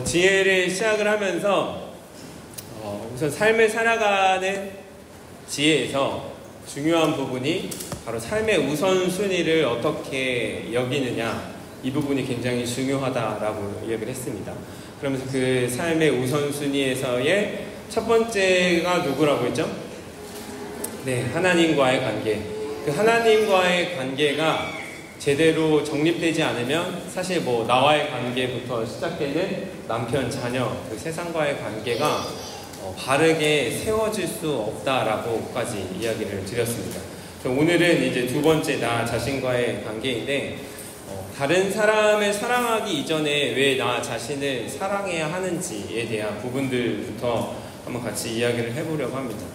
지혜를 시작을 하면서 우선 삶을 살아가는 지혜에서 중요한 부분이 바로 삶의 우선순위를 어떻게 여기느냐, 이 부분이 굉장히 중요하다라고 이야기를 했습니다. 그러면서 그 삶의 우선순위에서의 첫 번째가 누구라고 했죠? 네, 하나님과의 관계. 그 하나님과의 관계가 제대로 정립되지 않으면 사실 나와의 관계부터 시작되는 남편, 자녀, 그 세상과의 관계가 바르게 세워질 수 없다라고까지 이야기를 드렸습니다. 오늘은 이제 두 번째 나 자신과의 관계인데, 다른 사람을 사랑하기 이전에 왜 나 자신을 사랑해야 하는지에 대한 부분들부터 한번 같이 이야기를 해보려고 합니다.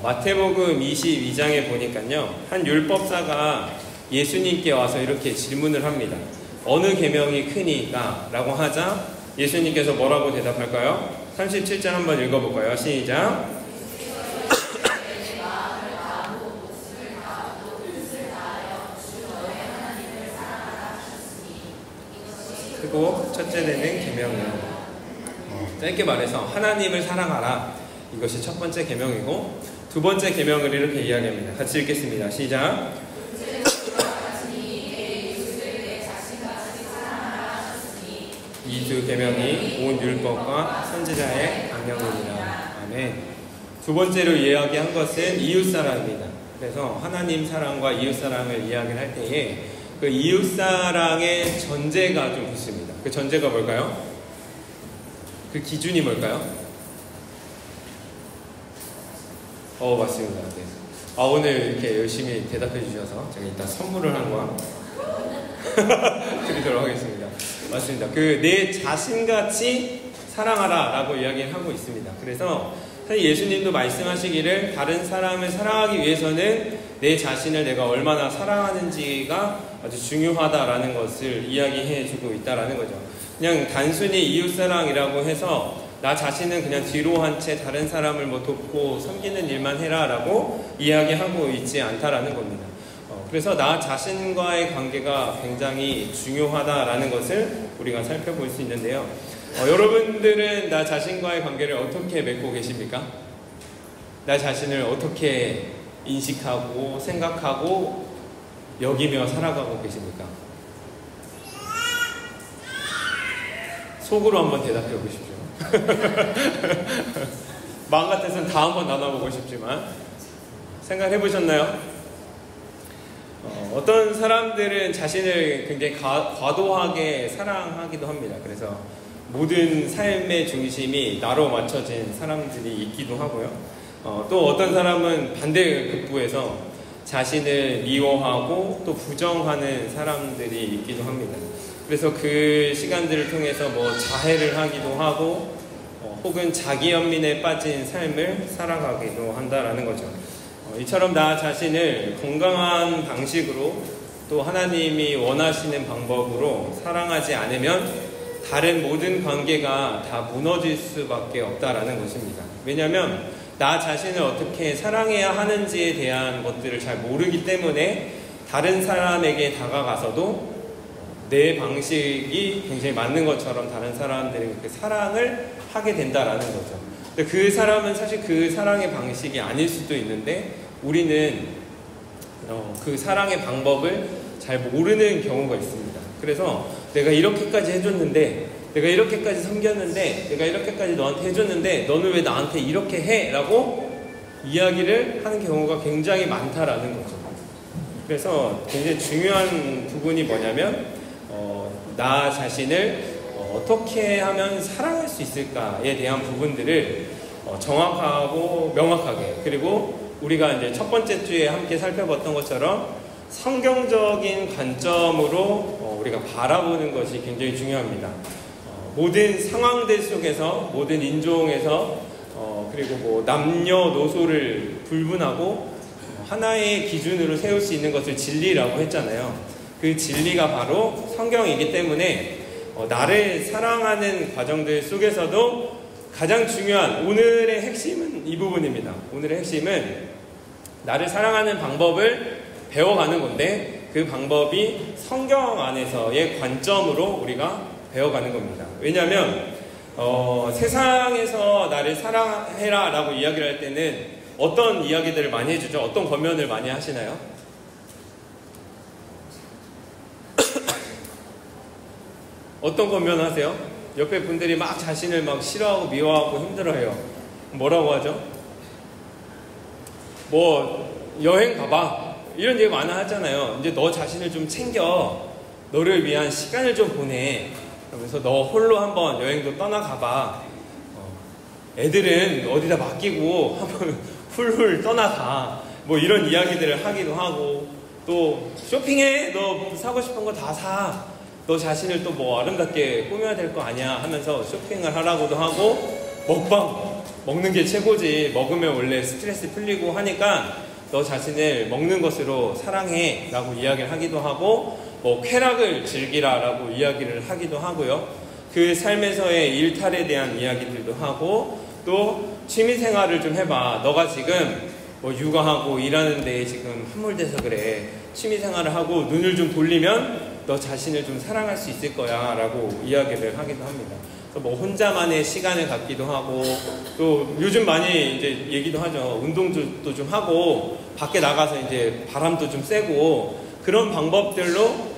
마태복음 22장에 보니까요, 한 율법사가 예수님께 와서 이렇게 질문을 합니다. 어느 계명이 크니까? 라고 하자 예수님께서 뭐라고 대답할까요? 37절 한번 읽어볼까요? 시작. 그리고 첫째 되는 계명은 짧게 말해서 하나님을 사랑하라, 이것이 첫 번째 계명이고, 두 번째 계명을 이렇게 이야기합니다. 같이 읽겠습니다. 시작. 이 두 계명이 온 율법과 선지자의 강령이니라. 아멘. 두 번째로 이야기한 것은 이웃사랑입니다. 그래서 하나님 사랑과 이웃사랑을 이야기를 할 때에 그 이웃사랑의 전제가 좀 있습니다. 그 전제가 뭘까요? 그 기준이 뭘까요? 맞습니다. 네. 오늘 이렇게 열심히 대답해 주셔서 제가 이따 선물을 한 거 드리도록 하겠습니다. 맞습니다. 내 자신같이 사랑하라 라고 이야기를 하고 있습니다. 그래서 사실 예수님도 말씀하시기를 다른 사람을 사랑하기 위해서는 내 자신을 내가 얼마나 사랑하는지가 아주 중요하다라는 것을 이야기해 주고 있다라는 거죠. 그냥 단순히 이웃사랑이라고 해서 나 자신은 그냥 뒤로 한 채 다른 사람을 돕고 섬기는 일만 해라 라고 이야기하고 있지 않다라는 겁니다. 그래서 나 자신과의 관계가 굉장히 중요하다라는 것을 우리가 살펴볼 수 있는데요. 여러분들은 나 자신과의 관계를 어떻게 맺고 계십니까? 나 자신을 어떻게 인식하고 생각하고 여기며 살아가고 계십니까? 속으로 한번 대답해 보십시오. 마음 같아서는 다 한번 나눠보고 싶지만 생각해 보셨나요? 어떤 사람들은 자신을 굉장히 과도하게 사랑하기도 합니다. 그래서 모든 삶의 중심이 나로 맞춰진 사람들이 있기도 하고요. 또 어떤 사람은 반대급부에서 자신을 미워하고 또 부정하는 사람들이 있기도 합니다. 그래서 그 시간들을 통해서 자해를 하기도 하고 혹은 자기 연민에 빠진 삶을 살아가기도 한다라는 거죠. 이처럼 나 자신을 건강한 방식으로 또 하나님이 원하시는 방법으로 사랑하지 않으면 다른 모든 관계가 다 무너질 수밖에 없다라는 것입니다. 왜냐하면 나 자신을 어떻게 사랑해야 하는지에 대한 것들을 잘 모르기 때문에 다른 사람에게 다가가서도 내 방식이 굉장히 맞는 것처럼 다른 사람들에게 그 사랑을 하게 된다라는 거죠. 근데 그 사람은 사실 그 사랑의 방식이 아닐 수도 있는데 우리는 그 사랑의 방법을 잘 모르는 경우가 있습니다. 그래서 내가 이렇게까지 해줬는데, 내가 이렇게까지 섬겼는데, 내가 이렇게까지 너한테 해줬는데 너는 왜 나한테 이렇게 해? 라고 이야기를 하는 경우가 굉장히 많다라는 거죠. 그래서 굉장히 중요한 부분이 뭐냐면 나 자신을 어떻게 하면 사랑할 수 있을까에 대한 부분들을 정확하고 명확하게, 그리고 우리가 이제 첫 번째 주에 함께 살펴봤던 것처럼 성경적인 관점으로 우리가 바라보는 것이 굉장히 중요합니다. 모든 상황들 속에서, 모든 인종에서, 그리고 남녀노소를 불문하고 하나의 기준으로 세울 수 있는 것을 진리라고 했잖아요. 그 진리가 바로 성경이기 때문에 나를 사랑하는 과정들 속에서도 가장 중요한 오늘의 핵심은 이 부분입니다. 오늘의 핵심은 나를 사랑하는 방법을 배워가는 건데 그 방법이 성경 안에서의 관점으로 우리가 배워가는 겁니다. 왜냐하면 세상에서 나를 사랑해라 라고 이야기를 할 때는 어떤 이야기들을 많이 해주죠? 어떤 권면을 많이 하시나요? 어떤 권면 하세요? 옆에 분들이 막 자신을 막 싫어하고 미워하고 힘들어해요. 뭐라고 하죠? 뭐 여행 가봐 이런 얘기 많이 하잖아요. 이제 너 자신을 좀 챙겨, 너를 위한 시간을 좀 보내, 그러면서 너 홀로 한번 여행도 떠나가봐. 애들은 어디다 맡기고 한번 훌훌 떠나가. 뭐 이런 이야기들을 하기도 하고, 또 쇼핑해, 너 사고 싶은 거 다 사, 너 자신을 또 뭐 아름답게 꾸며야 될 거 아니야 하면서 쇼핑을 하라고도 하고, 먹방, 먹는 게 최고지, 먹으면 원래 스트레스 풀리고 하니까 너 자신을 먹는 것으로 사랑해 라고 이야기를 하기도 하고, 뭐 쾌락을 즐기라 라고 이야기를 하기도 하고요. 그 삶에서의 일탈에 대한 이야기들도 하고, 또 취미생활을 좀 해봐. 너가 지금 뭐 육아하고 일하는 데에 지금 함몰돼서 그래. 취미생활을 하고 눈을 좀 돌리면 너 자신을 좀 사랑할 수 있을 거야 라고 이야기를 하기도 합니다. 뭐 혼자만의 시간을 갖기도 하고, 또 요즘 많이 이제 얘기도 하죠. 운동도 좀 하고 밖에 나가서 이제 바람도 좀 쐬고, 그런 방법들로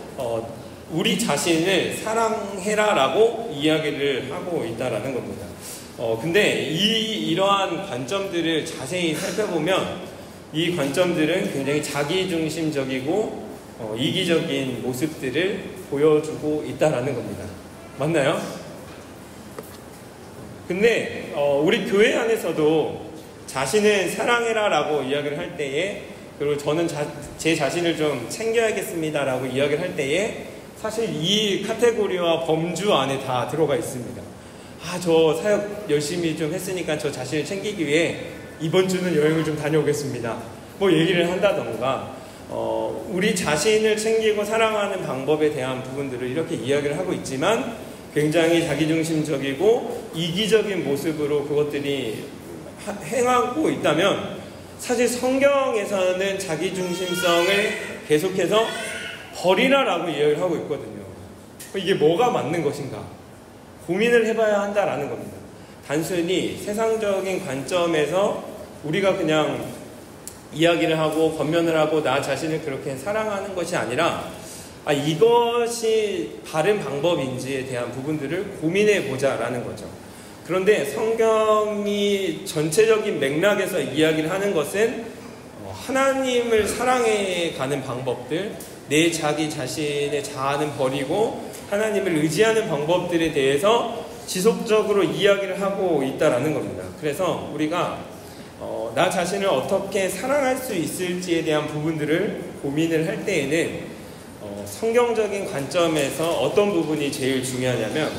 우리 자신을 사랑해라 라고 이야기를 하고 있다라는 겁니다. 근데 이러한 관점들을 자세히 살펴보면 이 관점들은 굉장히 자기중심적이고 이기적인 모습들을 보여주고 있다라는 겁니다. 맞나요? 근데 우리 교회 안에서도 자신을 사랑해라 라고 이야기를 할 때에, 그리고 저는 제 자신을 좀 챙겨야겠습니다 라고 이야기를 할 때에 사실 이 카테고리와 범주 안에 다 들어가 있습니다. 저 사역 열심히 좀 했으니까 저 자신을 챙기기 위해 이번 주는 여행을 좀 다녀오겠습니다, 뭐 얘기를 한다던가, 우리 자신을 챙기고 사랑하는 방법에 대한 부분들을 이렇게 이야기를 하고 있지만 굉장히 자기중심적이고 이기적인 모습으로 그것들이 행하고 있다면, 사실 성경에서는 자기중심성을 계속해서 버리라라고 이야기를 하고 있거든요. 이게 뭐가 맞는 것인가 고민을 해봐야 한다라는 겁니다. 단순히 세상적인 관점에서 우리가 그냥 이야기를 하고 권면을 하고 나 자신을 그렇게 사랑하는 것이 아니라, 이것이 바른 방법인지에 대한 부분들을 고민해 보자라는 거죠. 그런데 성경이 전체적인 맥락에서 이야기를 하는 것은 하나님을 사랑해 가는 방법들, 내 자기 자신의 자아는 버리고 하나님을 의지하는 방법들에 대해서 지속적으로 이야기를 하고 있다라는 겁니다. 그래서 우리가 나 자신을 어떻게 사랑할 수 있을지에 대한 부분들을 고민을 할 때에는 성경적인 관점에서 어떤 부분이 제일 중요하냐면,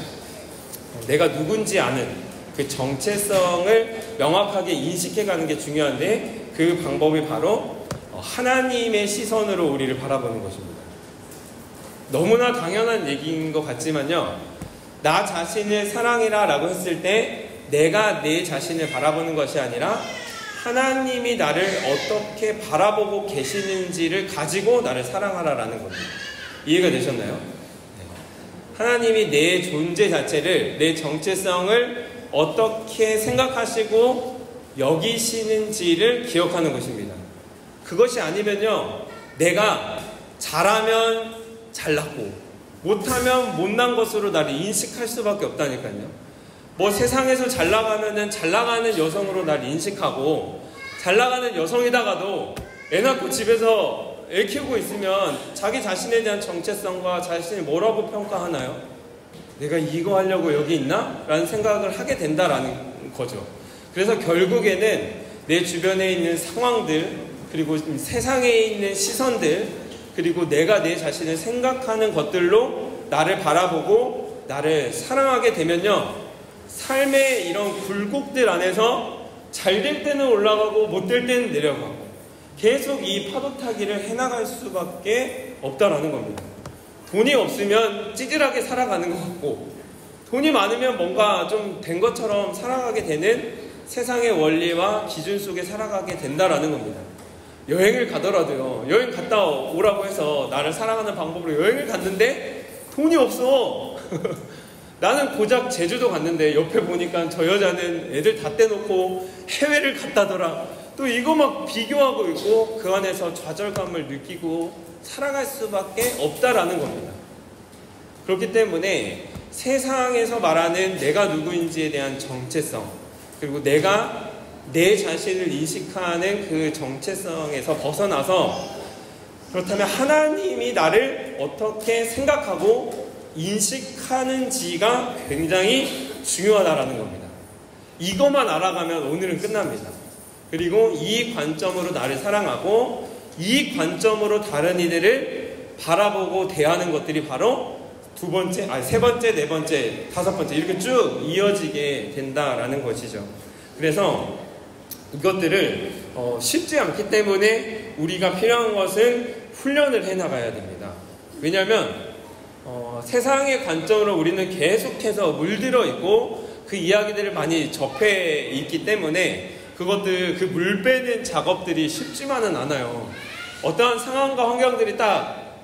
내가 누군지 아는 그 정체성을 명확하게 인식해가는 게 중요한데, 그 방법이 바로 하나님의 시선으로 우리를 바라보는 것입니다. 너무나 당연한 얘기인 것 같지만요, 나 자신을 사랑해라 라고 했을 때 내가 내 자신을 바라보는 것이 아니라 하나님이 나를 어떻게 바라보고 계시는지를 가지고 나를 사랑하라 라는 겁니다. 이해가 되셨나요? 하나님이 내 존재 자체를, 내 정체성을 어떻게 생각하시고 여기시는지를 기억하는 것입니다. 그것이 아니면요, 내가 잘하면 잘났고 못하면 못난 것으로 나를 인식할 수밖에 없다니까요. 뭐 세상에서 잘나가면은 잘나가는 여성으로 나를 인식하고, 잘나가는 여성이다가도 애 낳고 집에서 애 키우고 있으면 자기 자신에 대한 정체성과 자신이 뭐라고 평가하나요? 내가 이거 하려고 여기 있나? 라는 생각을 하게 된다라는 거죠. 그래서 결국에는 내 주변에 있는 상황들, 그리고 세상에 있는 시선들, 그리고 내가 내 자신을 생각하는 것들로 나를 바라보고 나를 사랑하게 되면요, 삶의 이런 굴곡들 안에서 잘 될 때는 올라가고 못 될 때는 내려가고 계속 이 파도 타기를 해나갈 수밖에 없다라는 겁니다. 돈이 없으면 찌질하게 살아가는 것 같고, 돈이 많으면 뭔가 좀 된 것처럼 살아가게 되는 세상의 원리와 기준 속에 살아가게 된다라는 겁니다. 여행을 가더라도요, 여행 갔다 오라고 해서 나를 사랑하는 방법으로 여행을 갔는데 돈이 없어. 나는 고작 제주도 갔는데 옆에 보니까 저 여자는 애들 다 떼놓고 해외를 갔다더라. 또 이거 막 비교하고 있고 그 안에서 좌절감을 느끼고 살아갈 수밖에 없다라는 겁니다. 그렇기 때문에 세상에서 말하는 내가 누구인지에 대한 정체성, 그리고 내가 내 자신을 인식하는 그 정체성에서 벗어나서, 그렇다면 하나님이 나를 어떻게 생각하고 인식하는지가 굉장히 중요하다라는 겁니다. 이것만 알아가면 오늘은 끝납니다. 그리고 이 관점으로 나를 사랑하고 이 관점으로 다른 이들을 바라보고 대하는 것들이 바로 세 번째, 네 번째, 다섯 번째 이렇게 쭉 이어지게 된다라는 것이죠. 그래서 이것들을 쉽지 않기 때문에 우리가 필요한 것은 훈련을 해나가야 됩니다. 왜냐하면 세상의 관점으로 우리는 계속해서 물들어 있고 그 이야기들을 많이 접해 있기 때문에 그 물 빼는 작업들이 쉽지만은 않아요. 어떠한 상황과 환경들이 딱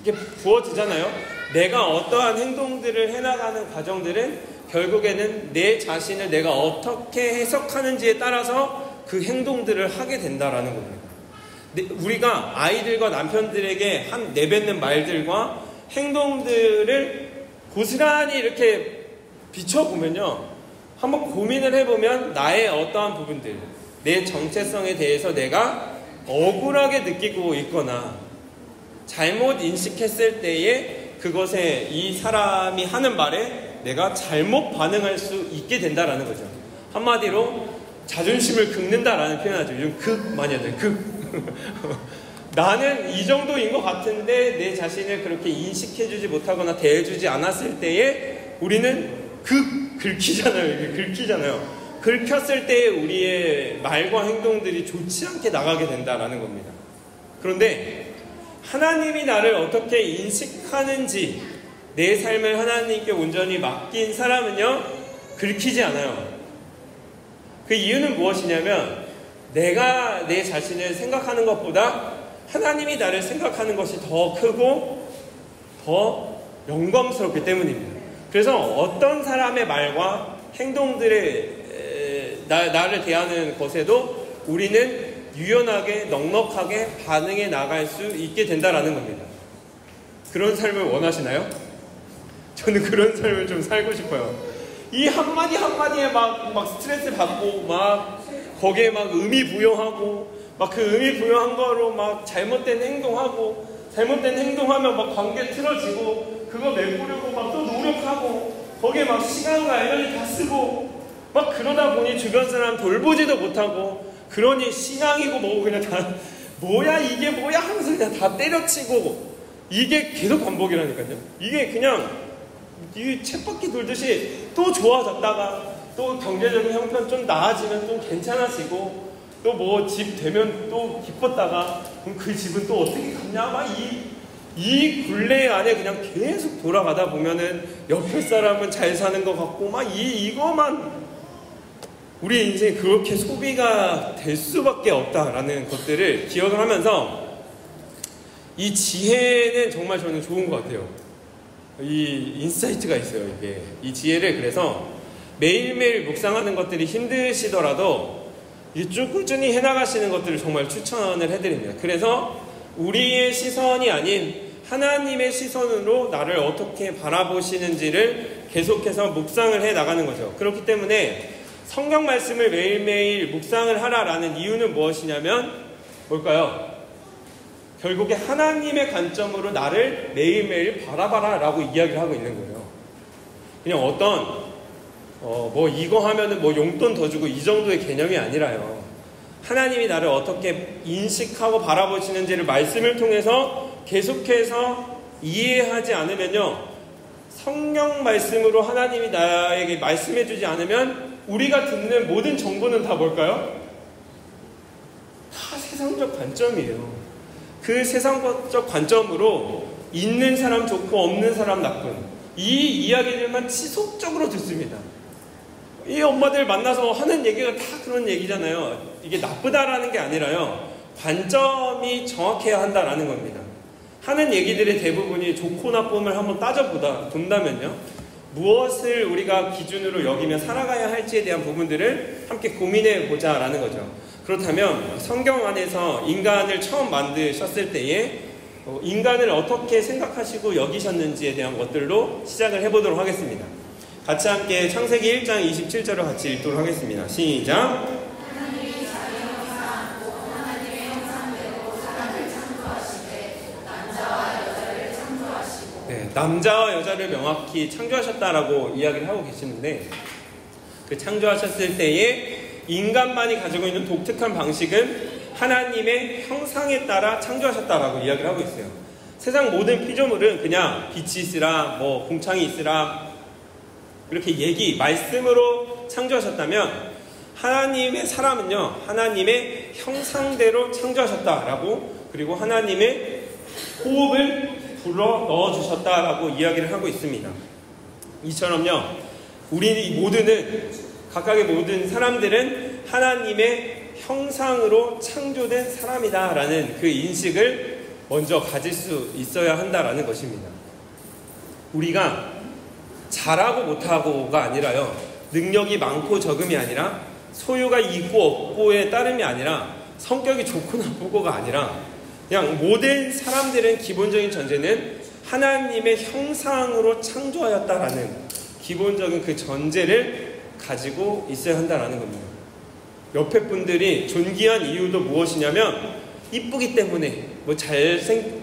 이렇게 부어지잖아요. 내가 어떠한 행동들을 해나가는 과정들은 결국에는 내 자신을 내가 어떻게 해석하는지에 따라서 그 행동들을 하게 된다라는 겁니다. 우리가 아이들과 남편들에게 내뱉는 말들과 행동들을 고스란히 이렇게 비춰보면요, 한번 고민을 해보면 나의 어떠한 부분들, 내 정체성에 대해서 내가 억울하게 느끼고 있거나 잘못 인식했을 때에 그것에 이 사람이 하는 말에 내가 잘못 반응할 수 있게 된다라는 거죠. 한마디로 자존심을 긁는다라는 표현하죠. 요즘 극 많이 하죠. 나는 이 정도인 것 같은데 내 자신을 그렇게 인식해주지 못하거나 대해주지 않았을 때에 우리는 긁히잖아요. 긁히잖아요. 긁혔을 때 우리의 말과 행동들이 좋지 않게 나가게 된다라는 겁니다. 그런데 하나님이 나를 어떻게 인식하는지, 내 삶을 하나님께 온전히 맡긴 사람은요, 긁히지 않아요. 그 이유는 무엇이냐면 내가 내 자신을 생각하는 것보다 하나님이 나를 생각하는 것이 더 크고 더 영광스럽기 때문입니다. 그래서 어떤 사람의 말과 행동들에 나를 대하는 것에도 우리는 유연하게 넉넉하게 반응해 나갈 수 있게 된다라는 겁니다. 그런 삶을 원하시나요? 저는 그런 삶을 좀 살고 싶어요. 이 한마디 한마디에 막 스트레스 받고 거기에 의미 부여하고 그 의미 부여한 거로 잘못된 행동하고, 잘못된 행동하면 관계 틀어지고 그거 메꾸려고 또 노력하고 거기에 시간과 에너지 다 쓰고 그러다 보니 주변 사람 돌보지도 못하고, 그러니 신앙이고 뭐고 그냥 다 뭐야 이게 뭐야 하면서 그냥 다 때려치고, 이게 계속 반복이라니까요. 이게 그냥 이 쳇바퀴 돌듯이 또 좋아졌다가 또 경제적인 형편 좀 나아지면 좀 괜찮아지고, 또 집 되면 또 기뻤다가 그럼 그 집은 또 어떻게 갔냐 이 굴레 안에 그냥 계속 돌아가다 보면은 옆에 사람은 잘 사는 것 같고 이거만 우리 인생이 그렇게 소비가 될 수밖에 없다라는 것들을 기억을 하면서, 이 지혜는 정말 저는 좋은 것 같아요. 이 인사이트가 있어요. 이 지혜를 그래서 매일매일 묵상하는 것들이 힘드시더라도 쭉 꾸준히 해나가시는 것들을 정말 추천을 해드립니다. 그래서 우리의 시선이 아닌 하나님의 시선으로 나를 어떻게 바라보시는지를 계속해서 묵상을 해 나가는 거죠. 그렇기 때문에 성경 말씀을 매일매일 묵상을 하라라는 이유는 무엇이냐면 뭘까요? 결국에 하나님의 관점으로 나를 매일매일 바라봐라 라고 이야기를 하고 있는 거예요. 그냥 어떤 이거 하면은 용돈 더 주고 이 정도의 개념이 아니라요. 하나님이 나를 어떻게 인식하고 바라보시는지를 말씀을 통해서 계속해서 이해하지 않으면요, 성경 말씀으로 하나님이 나에게 말씀해주지 않으면 우리가 듣는 모든 정보는 다 뭘까요? 다 세상적 관점이에요. 그 세상적 관점으로 있는 사람 좋고 없는 사람 나쁜, 이 이야기들만 지속적으로 듣습니다. 이 엄마들 만나서 하는 얘기가 다 그런 얘기잖아요. 이게 나쁘다라는 게 아니라요, 관점이 정확해야 한다라는 겁니다. 하는 얘기들의 대부분이 좋고 나쁨을 한번 따져본다면요, 무엇을 우리가 기준으로 여기며 살아가야 할지에 대한 부분들을 함께 고민해 보자라는 거죠. 그렇다면 성경 안에서 인간을 처음 만드셨을 때에 인간을 어떻게 생각하시고 여기셨는지에 대한 것들로 시작을 해보도록 하겠습니다. 같이 함께 창세기 1장 27절을 같이 읽도록 하겠습니다. 시작! 네, 남자와 여자를 명확히 창조하셨다라고 이야기를 하고 계시는데, 그 창조하셨을 때에 인간만이 가지고 있는 독특한 방식은 하나님의 형상에 따라 창조하셨다라고 이야기를 하고 있어요. 세상 모든 피조물은 그냥 빛이 있으라, 공창이 있으라 이렇게 말씀으로 창조하셨다면, 하나님의 사람은요, 하나님의 형상대로 창조하셨다라고, 그리고 하나님의 호흡을 불러 넣어주셨다라고 이야기를 하고 있습니다. 이처럼요, 우리 모두는, 각각의 모든 사람들은 하나님의 형상으로 창조된 사람이다라는 그 인식을 먼저 가질 수 있어야 한다라는 것입니다. 우리가 잘하고 못하고가 아니라요, 능력이 많고 적음이 아니라, 소유가 있고 없고의 따름이 아니라, 성격이 좋고 나쁘고가 아니라, 그냥 모든 사람들은 기본적인 전제는 하나님의 형상으로 창조하였다라는 기본적인 그 전제를 가지고 있어야 한다라는 겁니다. 옆에 분들이 존귀한 이유도 무엇이냐면, 이쁘기 때문에,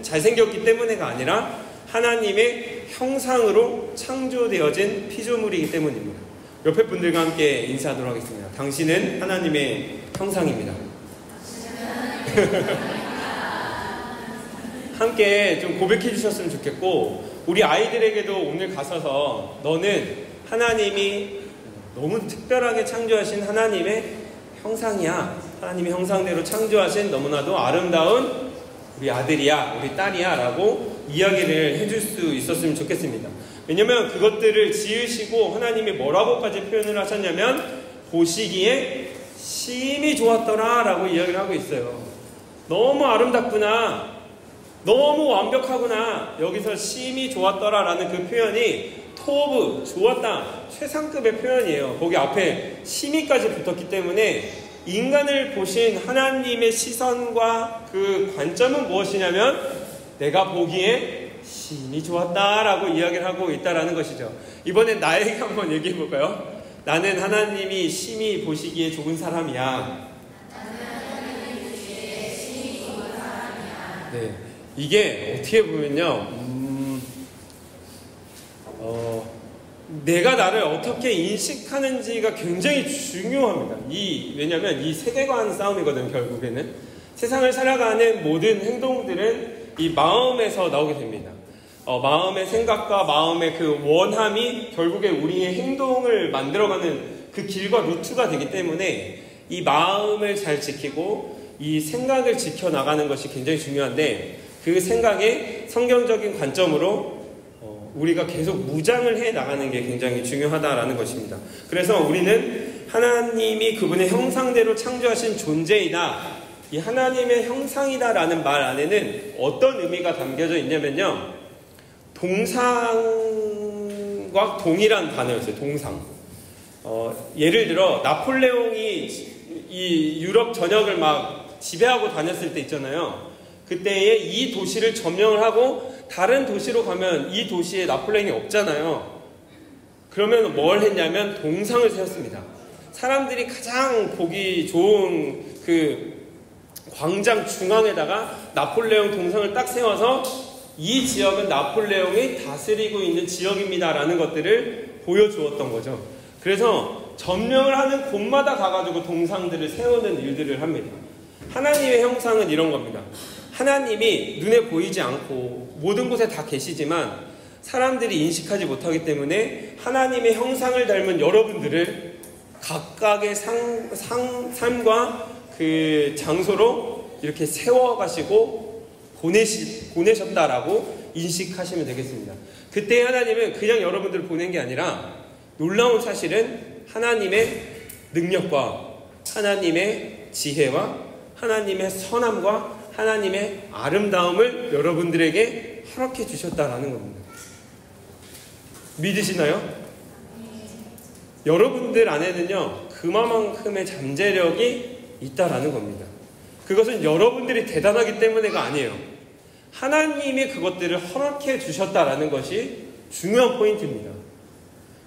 잘생겼기 때문에가 아니라 하나님의 형상으로 창조되어진 피조물이기 때문입니다. 옆에 분들과 함께 인사하도록 하겠습니다. 당신은 하나님의 형상입니다. 함께 좀 고백해 주셨으면 좋겠고, 우리 아이들에게도 오늘 가셔서 너는 하나님이 너무 특별하게 창조하신 하나님의 형상이야, 하나님의 형상대로 창조하신 너무나도 아름다운 우리 아들이야, 우리 딸이야 라고 이야기를 해줄 수 있었으면 좋겠습니다. 왜냐면 그것들을 지으시고 하나님이 뭐라고까지 표현을 하셨냐면, 보시기에 심히 좋았더라 라고 이야기를 하고 있어요. 너무 아름답구나, 너무 완벽하구나, 여기서 심히 좋았더라 라는 그 표현이 토브, 좋았다, 최상급의 표현이에요. 거기 앞에 심히까지 붙었기 때문에 인간을 보신 하나님의 시선과 그 관점은 무엇이냐면, 내가 보기에 심히 좋았다라고 이야기를 하고 있다라는 것이죠. 이번엔 나에게 한번 얘기해 볼까요? 나는 하나님이 심히 보시기에 좋은 사람이야. 네, 이게 어떻게 보면요, 내가 나를 어떻게 인식하는지가 굉장히 중요합니다. 왜냐하면 이 세계관 싸움이거든요. 결국에는 세상을 살아가는 모든 행동들은 이 마음에서 나오게 됩니다. 마음의 생각과 마음의 그 원함이 결국에 우리의 행동을 만들어가는 그 길과 루트가 되기 때문에, 이 마음을 잘 지키고 이 생각을 지켜나가는 것이 굉장히 중요한데, 그 생각에 성경적인 관점으로 우리가 계속 무장을 해 나가는 게 굉장히 중요하다라는 것입니다. 그래서 우리는 하나님이 그분의 형상대로 창조하신 존재이다, 이 하나님의 형상이다라는 말 안에는 어떤 의미가 담겨져 있냐면요, 동상과 동일한 단어였어요. 동상. 예를 들어 나폴레옹이 이 유럽 전역을 막 지배하고 다녔을 때 있잖아요. 그때에 이 도시를 점령을 하고 다른 도시로 가면 이 도시에 나폴레옹이 없잖아요. 그러면 뭘 했냐면 동상을 세웠습니다. 사람들이 가장 보기 좋은 그 광장 중앙에다가 나폴레옹 동상을 딱 세워서, 이 지역은 나폴레옹이 다스리고 있는 지역입니다 라는 것들을 보여주었던 거죠. 그래서 점령을 하는 곳마다 가가지고 동상들을 세우는 일들을 합니다. 하나님의 형상은 이런 겁니다. 하나님이 눈에 보이지 않고 모든 곳에 다 계시지만 사람들이 인식하지 못하기 때문에 하나님의 형상을 닮은 여러분들을 각각의 삶과 그 장소로 이렇게 세워가시고 보내셨다라고 인식하시면 되겠습니다. 그때 하나님은 그냥 여러분들을 보낸 게 아니라, 놀라운 사실은 하나님의 능력과 하나님의 지혜와 하나님의 선함과 하나님의 아름다움을 여러분들에게 허락해 주셨다라는 겁니다. 믿으시나요? 여러분들 안에는요, 그만큼의 잠재력이 있다라는 겁니다. 그것은 여러분들이 대단하기 때문에가 아니에요. 하나님이 그것들을 허락해 주셨다라는 것이 중요한 포인트입니다.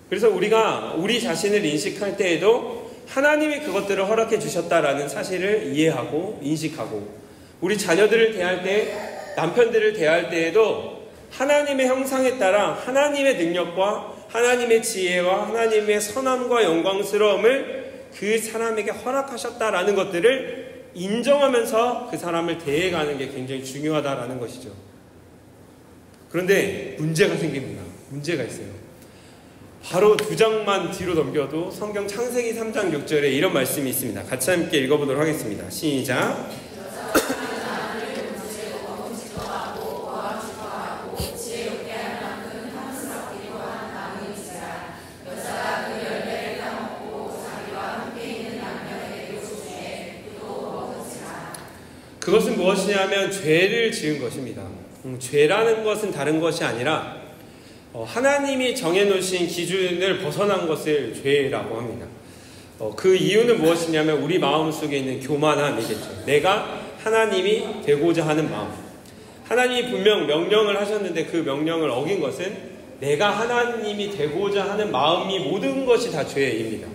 그래서 우리가 우리 자신을 인식할 때에도 하나님이 그것들을 허락해 주셨다라는 사실을 이해하고 인식하고, 우리 자녀들을 대할 때, 남편들을 대할 때에도 하나님의 형상에 따라 하나님의 능력과 하나님의 지혜와 하나님의 선함과 영광스러움을 그 사람에게 허락하셨다라는 것들을 인정하면서 그 사람을 대해가는 게 굉장히 중요하다라는 것이죠. 그런데 문제가 생깁니다. 문제가 있어요. 바로 2장만 뒤로 넘겨도 성경 창세기 3장 6절에 이런 말씀이 있습니다. 같이 함께 읽어보도록 하겠습니다. 시작. 그것은 무엇이냐면 죄를 지은 것입니다. 죄라는 것은 다른 것이 아니라 하나님이 정해놓으신 기준을 벗어난 것을 죄라고 합니다. 그 이유는 무엇이냐면 우리 마음속에 있는 교만함이겠죠. 내가 하나님이 되고자 하는 마음. 하나님이 분명 명령을 하셨는데 그 명령을 어긴 것은 내가 하나님이 되고자 하는 마음이 모든 것이 다 죄입니다.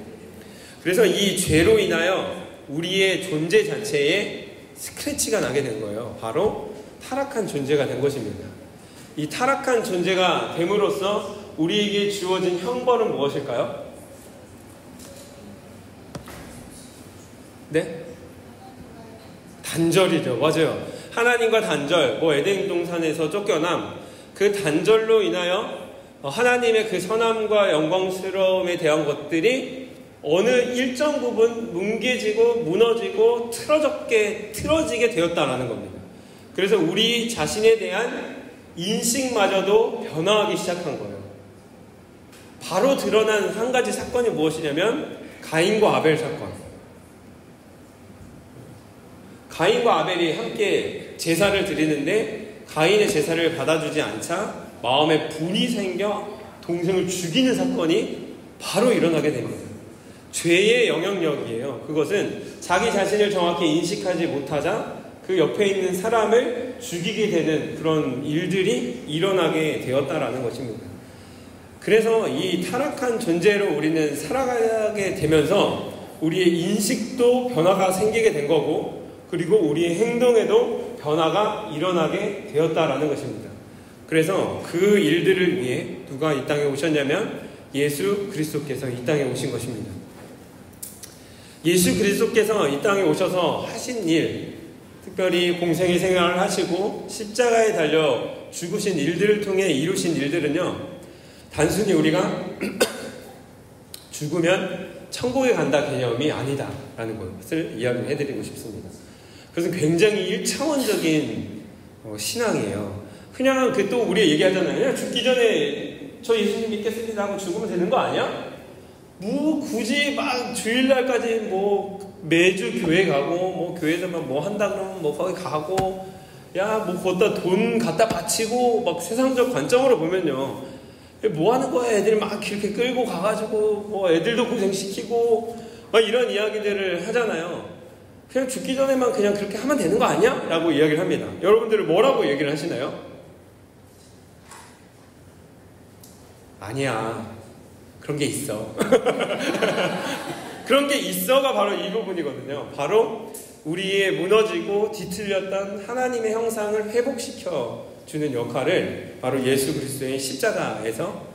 그래서 이 죄로 인하여 우리의 존재 자체에 스크래치가 나게 된 거예요. 바로 타락한 존재가 된 것입니다. 이 타락한 존재가 됨으로써 우리에게 주어진 형벌은 무엇일까요? 네? 단절이죠. 맞아요. 하나님과 단절, 에덴 동산에서 쫓겨남, 그 단절로 인하여 하나님의 그 선함과 영광스러움에 대한 것들이 어느 일정 부분 뭉개지고 무너지고 틀어지게 되었다라는 겁니다. 그래서 우리 자신에 대한 인식마저도 변화하기 시작한 거예요. 바로 드러난 한 가지 사건이 무엇이냐면 가인과 아벨 사건. 가인과 아벨이 함께 제사를 드리는데 가인의 제사를 받아주지 않자 마음에 분이 생겨 동생을 죽이는 사건이 바로 일어나게 됩니다. 죄의 영향력이에요. 그것은 자기 자신을 정확히 인식하지 못하자 그 옆에 있는 사람을 죽이게 되는 그런 일들이 일어나게 되었다라는 것입니다. 그래서 이 타락한 존재로 우리는 살아가게 되면서 우리의 인식도 변화가 생기게 된 거고, 그리고 우리의 행동에도 변화가 일어나게 되었다라는 것입니다. 그래서 그 일들을 위해 누가 이 땅에 오셨냐면 예수 그리스도께서 이 땅에 오신 것입니다. 예수 그리스도께서 이 땅에 오셔서 하신 일, 특별히 공생의 생활을 하시고 십자가에 달려 죽으신 일들을 통해 이루신 일들은요, 단순히 우리가 죽으면 천국에 간다 개념이 아니다라는 것을 이야기해드리고 싶습니다. 그래서 굉장히 1차원적인 신앙이에요. 그냥 또 우리 얘기하잖아요. 그냥 죽기 전에 저 예수님 믿겠습니다 하고 죽으면 되는 거 아니야? 굳이 막 주일날까지 매주 교회 가고 교회에서만 한다 그러면 거기 가고 거기다 돈 갖다 바치고 세상적 관점으로 보면요, 뭐 하는 거야? 애들이 막 이렇게 끌고 가가지고 애들도 고생시키고 이런 이야기들을 하잖아요. 그냥 죽기 전에만 그냥 그렇게 하면 되는 거 아니야? 라고 이야기를 합니다. 여러분들은 뭐라고 얘기를 하시나요? 아니야, 그런 게 있어. 그런 게 있어가 바로 이 부분이거든요. 바로 우리의 무너지고 뒤틀렸던 하나님의 형상을 회복시켜 주는 역할을 바로 예수 그리스도의 십자가에서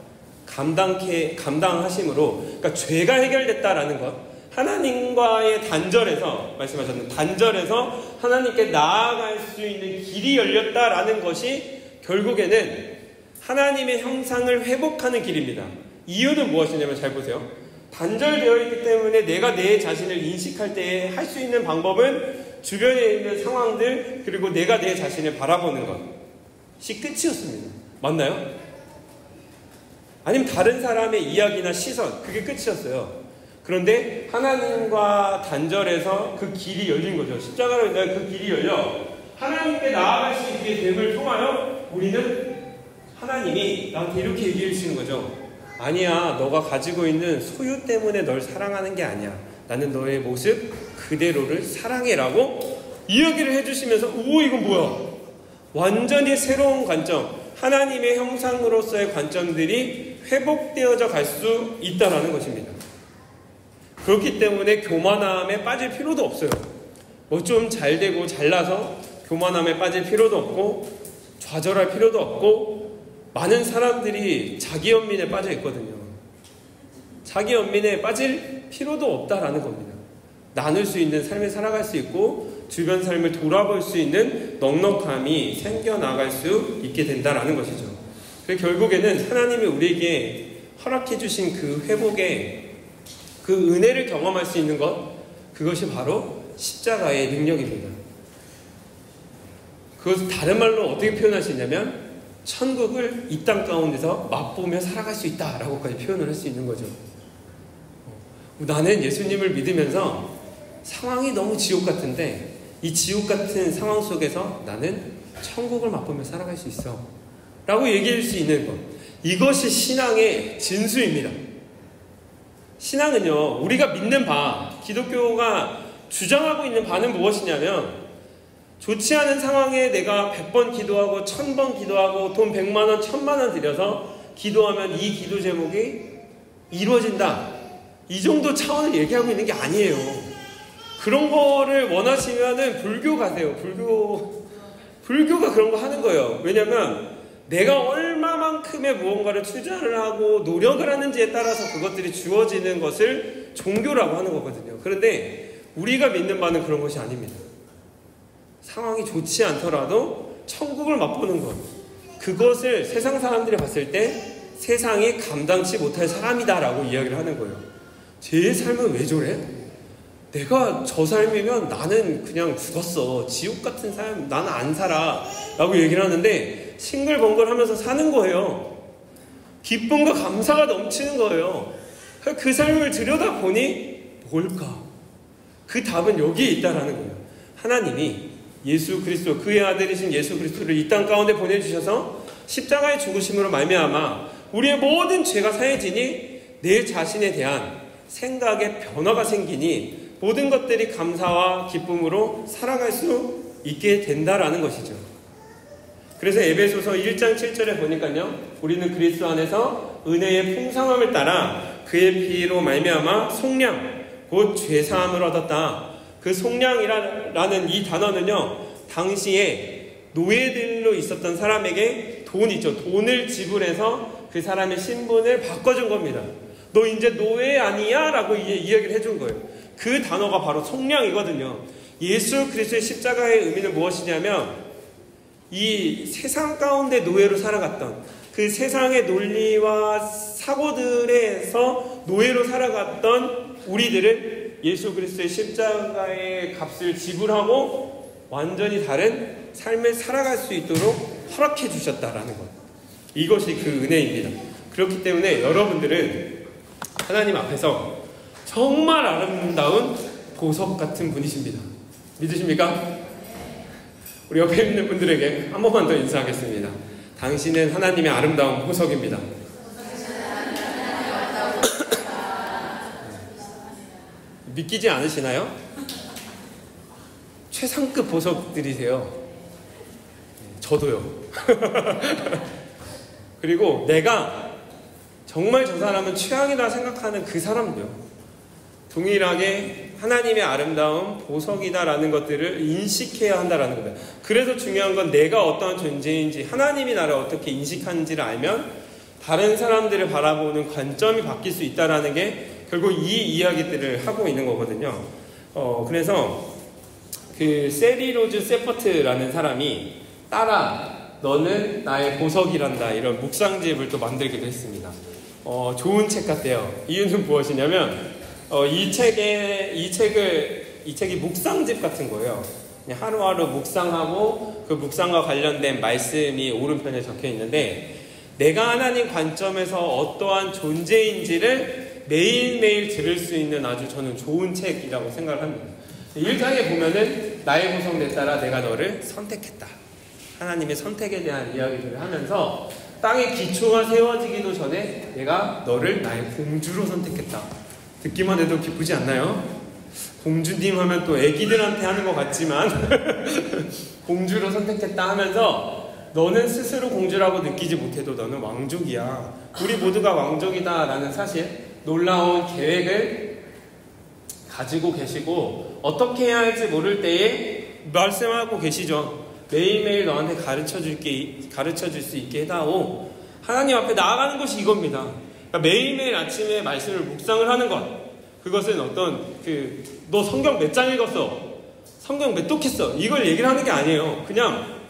감당하심으로, 그러니까 죄가 해결됐다라는 것, 하나님과의 단절에서 말씀하셨는 단절에서 하나님께 나아갈 수 있는 길이 열렸다라는 것이 결국에는 하나님의 형상을 회복하는 길입니다. 이유는 무엇이냐면 잘 보세요. 단절되어 있기 때문에 내가 내 자신을 인식할 때 할 수 있는 방법은 주변에 있는 상황들, 그리고 내가 내 자신을 바라보는 것이 끝이었습니다. 맞나요? 아니면 다른 사람의 이야기나 시선, 그게 끝이었어요. 그런데 하나님과 단절해서 그 길이 열린 거죠. 십자가로 인해 그 길이 열려 하나님께 나아갈 수 있게 됨을 통하여 우리는 하나님이 나한테 이렇게 얘기해 주시는 거죠. 아니야, 너가 가지고 있는 소유 때문에 널 사랑하는 게 아니야. 나는 너의 모습 그대로를 사랑해라고 이야기를 해주시면서, 오, 이건 뭐야? 완전히 새로운 관점, 하나님의 형상으로서의 관점들이 회복되어져 갈 수 있다라는 것입니다. 그렇기 때문에 교만함에 빠질 필요도 없어요. 뭐 좀 잘 되고 잘나서 교만함에 빠질 필요도 없고 좌절할 필요도 없고, 많은 사람들이 자기 연민에 빠져 있거든요. 자기 연민에 빠질 필요도 없다라는 겁니다. 나눌 수 있는 삶을 살아갈 수 있고 주변 삶을 돌아볼 수 있는 넉넉함이 생겨나갈 수 있게 된다라는 것이죠. 그래서 결국에는 하나님이 우리에게 허락해 주신 그 회복의 그 은혜를 경험할 수 있는 것, 그것이 바로 십자가의 능력입니다. 그것을 다른 말로 어떻게 표현할 수 있냐면, 천국을 이 땅 가운데서 맛보며 살아갈 수 있다라고까지 표현을 할 수 있는 거죠. 나는 예수님을 믿으면서 상황이 너무 지옥 같은데, 이 지옥 같은 상황 속에서 나는 천국을 맛보며 살아갈 수 있어 라고 얘기할 수 있는 것, 이것이 신앙의 진수입니다. 신앙은요, 우리가 믿는 바, 기독교가 주장하고 있는 바는 무엇이냐면, 좋지 않은 상황에 내가 100번 기도하고 1000번 기도하고 돈 100만원 1000만원 들여서 기도하면 이 기도 제목이 이루어진다, 이 정도 차원을 얘기하고 있는 게 아니에요. 그런 거를 원하시면은 불교 가세요. 불교가 그런 거 하는 거예요. 왜냐면 내가 얼마만큼의 무언가를 투자를 하고 노력을 하는지에 따라서 그것들이 주어지는 것을 종교라고 하는 거거든요. 그런데 우리가 믿는 바는 그런 것이 아닙니다. 상황이 좋지 않더라도 천국을 맛보는 것, 그것을 세상 사람들이 봤을 때 세상이 감당치 못할 사람이다라고 이야기를 하는 거예요. 제 삶은 왜 저래? 내가 저 삶이면 나는 그냥 죽었어. 지옥 같은 삶 나는 안 살아 라고 얘기를 하는데, 싱글벙글하면서 사는 거예요. 기쁨과 감사가 넘치는 거예요. 그 삶을 들여다보니 뭘까? 그 답은 여기에 있다라는 거예요. 하나님이 예수 그리스도, 그의 아들이신 예수 그리스도를 이 땅 가운데 보내주셔서 십자가의 죽으심으로 말미암아 우리의 모든 죄가 사해지니 내 자신에 대한 생각의 변화가 생기니 모든 것들이 감사와 기쁨으로 살아갈 수 있게 된다라는 것이죠. 그래서 에베소서 1장 7절에 보니까요, 우리는 그리스도 안에서 은혜의 풍성함을 따라 그의 피로 말미암아 속량, 곧 죄사함을 얻었다. 그 속량이라는 이 단어는요, 당시에 노예들로 있었던 사람에게 돈을 지불해서 그 사람의 신분을 바꿔준 겁니다. 너 이제 노예 아니야? 라고 이야기를 해준 거예요. 그 단어가 바로 속량이거든요. 예수 그리스도의 십자가의 의미는 무엇이냐면, 이 세상 가운데 노예로 살아갔던, 그 세상의 논리와 사고들에서 노예로 살아갔던 우리들을 예수 그리스도의 십자가의 값을 지불하고 완전히 다른 삶을 살아갈 수 있도록 허락해 주셨다라는 것, 이것이 그 은혜입니다. 그렇기 때문에 여러분들은 하나님 앞에서 정말 아름다운 보석 같은 분이십니다. 믿으십니까? 우리 옆에 있는 분들에게 한 번만 더 인사하겠습니다. 당신은 하나님의 아름다운 보석입니다. 믿기지 않으시나요? 최상급 보석들이세요. 저도요. 그리고 내가 정말 저 사람은 최악이다 생각하는 그 사람도요, 동일하게 하나님의 아름다운 보석이다라는 것들을 인식해야 한다라는 겁니다. 그래서 중요한 건 내가 어떠한 존재인지, 하나님이 나를 어떻게 인식하는지를 알면 다른 사람들을 바라보는 관점이 바뀔 수 있다라는 게 결국 이 이야기들을 하고 있는 거거든요. 그래서 그 세리로즈 세퍼트라는 사람이 따라 너는 나의 보석이란다, 이런 묵상집을 또 만들기도 했습니다. 좋은 책 같아요. 이유는 무엇이냐면 이 책이 묵상집 같은 거예요. 그냥 하루하루 묵상하고 그 묵상과 관련된 말씀이 오른편에 적혀 있는데, 내가 하나님 관점에서 어떠한 존재인지를 매일매일 들을 수 있는 아주 저는 좋은 책이라고 생각을 합니다. 1장에 보면은 나의 보석 내 따라 내가 너를 선택했다, 하나님의 선택에 대한 이야기들을 하면서 땅의 기초가 세워지기도 전에 내가 너를 나의 공주로 선택했다. 듣기만 해도 기쁘지 않나요? 공주님 하면 또 애기들한테 하는 것 같지만 공주로 선택했다 하면서 너는 스스로 공주라고 느끼지 못해도 너는 왕족이야. 우리 모두가 왕족이다 라는 사실, 놀라운 계획을 가지고 계시고 어떻게 해야 할지 모를 때에 말씀하고 계시죠. 매일매일 너한테 가르쳐 줄 수 있게 해다오. 하나님 앞에 나아가는 것이 이겁니다. 그러니까 매일매일 아침에 말씀을 묵상을 하는 것, 그것은 어떤 너 성경 몇 장 읽었어? 성경 몇 독했어? 이걸 얘기를 하는 게 아니에요. 그냥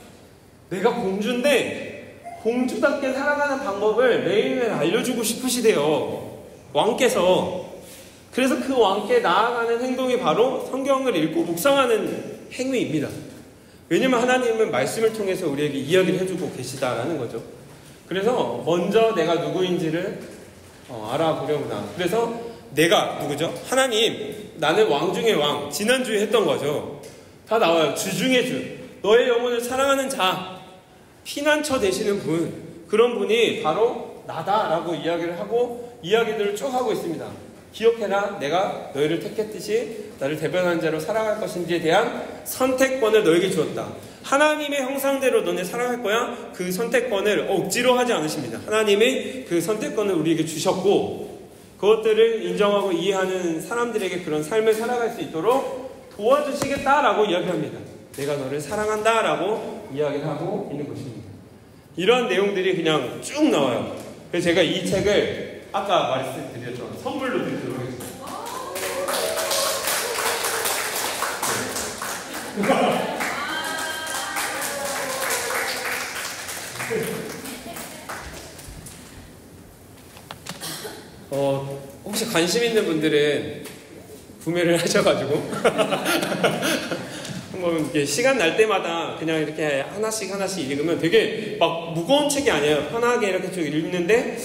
내가 공주인데 공주답게 살아가는 방법을 매일매일 알려주고 싶으시대요. 왕께서. 그래서 그 왕께 나아가는 행동이 바로 성경을 읽고 묵상하는 행위입니다. 왜냐면 하나님은 말씀을 통해서 우리에게 이야기를 해주고 계시다라는 거죠. 그래서 먼저 내가 누구인지를 알아보려구나. 그래서 내가 누구죠? 하나님, 나는 왕 중의 왕. 지난주에 했던 거죠. 다 나와요. 주 중의 주. 너의 영혼을 사랑하는 자. 피난처 되시는 분. 그런 분이 바로 나다라고 이야기를 하고 이야기들을 쭉 하고 있습니다. 기억해라. 내가 너희를 택했듯이 나를 대변하는 자로 살아갈 것인지에 대한 선택권을 너에게 주었다. 하나님의 형상대로 너네 살아갈 거야. 그 선택권을 억지로 하지 않으십니다. 하나님이 그 선택권을 우리에게 주셨고 그것들을 인정하고 이해하는 사람들에게 그런 삶을 살아갈 수 있도록 도와주시겠다라고 이야기합니다. 내가 너를 사랑한다라고 이야기를 하고 있는 것입니다. 이러한 내용들이 그냥 쭉 나와요. 그래서 제가 이 책을 아까 말씀드렸죠. 선물로 드리도록 하겠습니다. 혹시 관심 있는 분들은 구매를 하셔가지고 한번 이렇게 시간 날 때마다 그냥 이렇게 하나씩 읽으면 되게 막 무거운 책이 아니에요. 편하게 이렇게 쭉 읽는데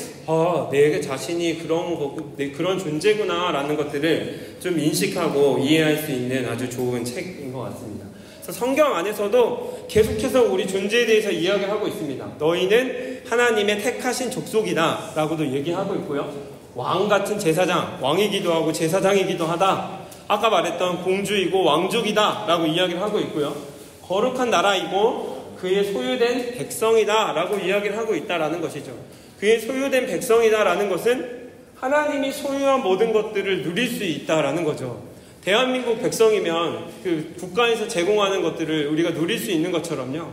내 자신이 그런 존재구나 라는 것들을 좀 인식하고 이해할 수 있는 아주 좋은 책인 것 같습니다. 그래서 성경 안에서도 계속해서 우리 존재에 대해서 이야기를 하고 있습니다. 너희는 하나님의 택하신 족속이다 라고도 얘기하고 있고요. 왕 같은 제사장, 왕이기도 하고 제사장이기도 하다. 아까 말했던 공주이고 왕족이다 라고 이야기를 하고 있고요. 거룩한 나라이고 그의 소유된 백성이다 라고 이야기를 하고 있다라는 것이죠. 그의 소유된 백성이다 라는 것은 하나님이 소유한 모든 것들을 누릴 수 있다라는 거죠. 대한민국 백성이면 그 국가에서 제공하는 것들을 우리가 누릴 수 있는 것처럼요.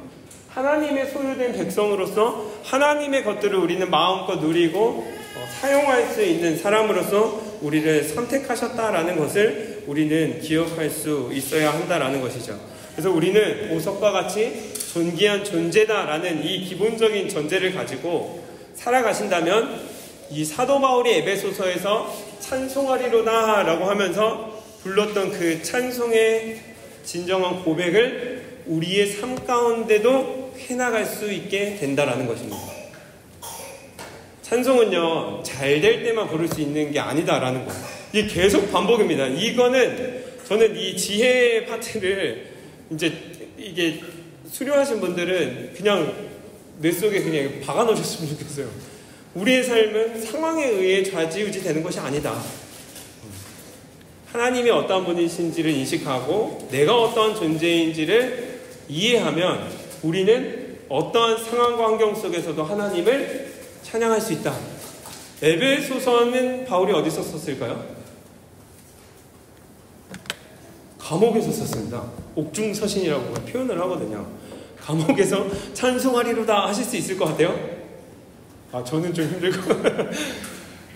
하나님의 소유된 백성으로서 하나님의 것들을 우리는 마음껏 누리고 사용할 수 있는 사람으로서 우리를 선택하셨다라는 것을 우리는 기억할 수 있어야 한다라는 것이죠. 그래서 우리는 보석과 같이 존귀한 존재다라는 이 기본적인 전제를 가지고 살아가신다면 이 사도 바울이 에베소서에서 찬송하리로다 라고 하면서 불렀던 그 찬송의 진정한 고백을 우리의 삶 가운데도 해나갈 수 있게 된다라는 것입니다. 찬송은요, 잘 될 때만 부를 수 있는 게 아니다라는 거예요. 이게 계속 반복입니다. 이거는 저는 이 지혜 파트를 이제 이게 수료하신 분들은 그냥 내 속에 그냥 박아 놓으셨으면 좋겠어요. 우리의 삶은 상황에 의해 좌지우지 되는 것이 아니다. 하나님이 어떠한 분이신지를 인식하고 내가 어떠한 존재인지를 이해하면 우리는 어떠한 상황과 환경 속에서도 하나님을 찬양할 수 있다. 에베소서는 바울이 어디서 썼을까요? 감옥에서 썼습니다. 옥중서신이라고 표현을 하거든요. 감옥에서 찬송하리로다 하실 수 있을 것 같아요? 저는 좀 힘들고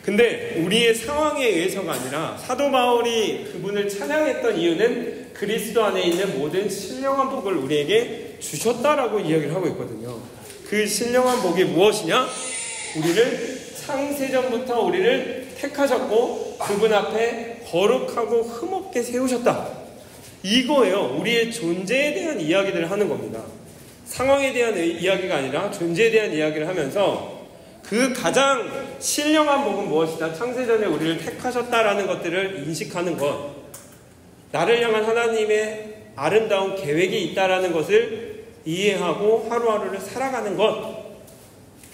근데 우리의 상황에 의해서가 아니라 사도 바울이 그분을 찬양했던 이유는 그리스도 안에 있는 모든 신령한 복을 우리에게 주셨다라고 이야기를 하고 있거든요. 그 신령한 복이 무엇이냐? 우리를 창세전부터 우리를 택하셨고 그분 앞에 거룩하고 흠없게 세우셨다. 이거예요. 우리의 존재에 대한 이야기들을 하는 겁니다. 상황에 대한 이야기가 아니라 존재에 대한 이야기를 하면서 그 가장 신령한 복은 무엇이다? 창세전에 우리를 택하셨다라는 것들을 인식하는 것. 나를 향한 하나님의 아름다운 계획이 있다라는 것을 이해하고 하루하루를 살아가는 것.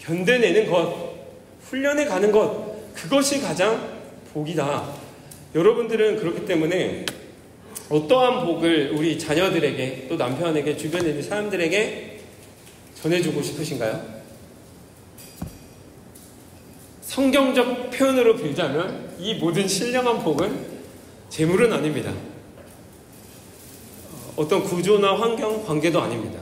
견뎌내는 것, 훈련해 가는 것, 그것이 가장 복이다. 여러분들은 그렇기 때문에 어떠한 복을 우리 자녀들에게, 또 남편에게, 주변에 있는 사람들에게 전해주고 싶으신가요? 성경적 표현으로 빌자면 이 모든 신령한 복은 재물은 아닙니다. 어떤 구조나 환경, 관계도 아닙니다.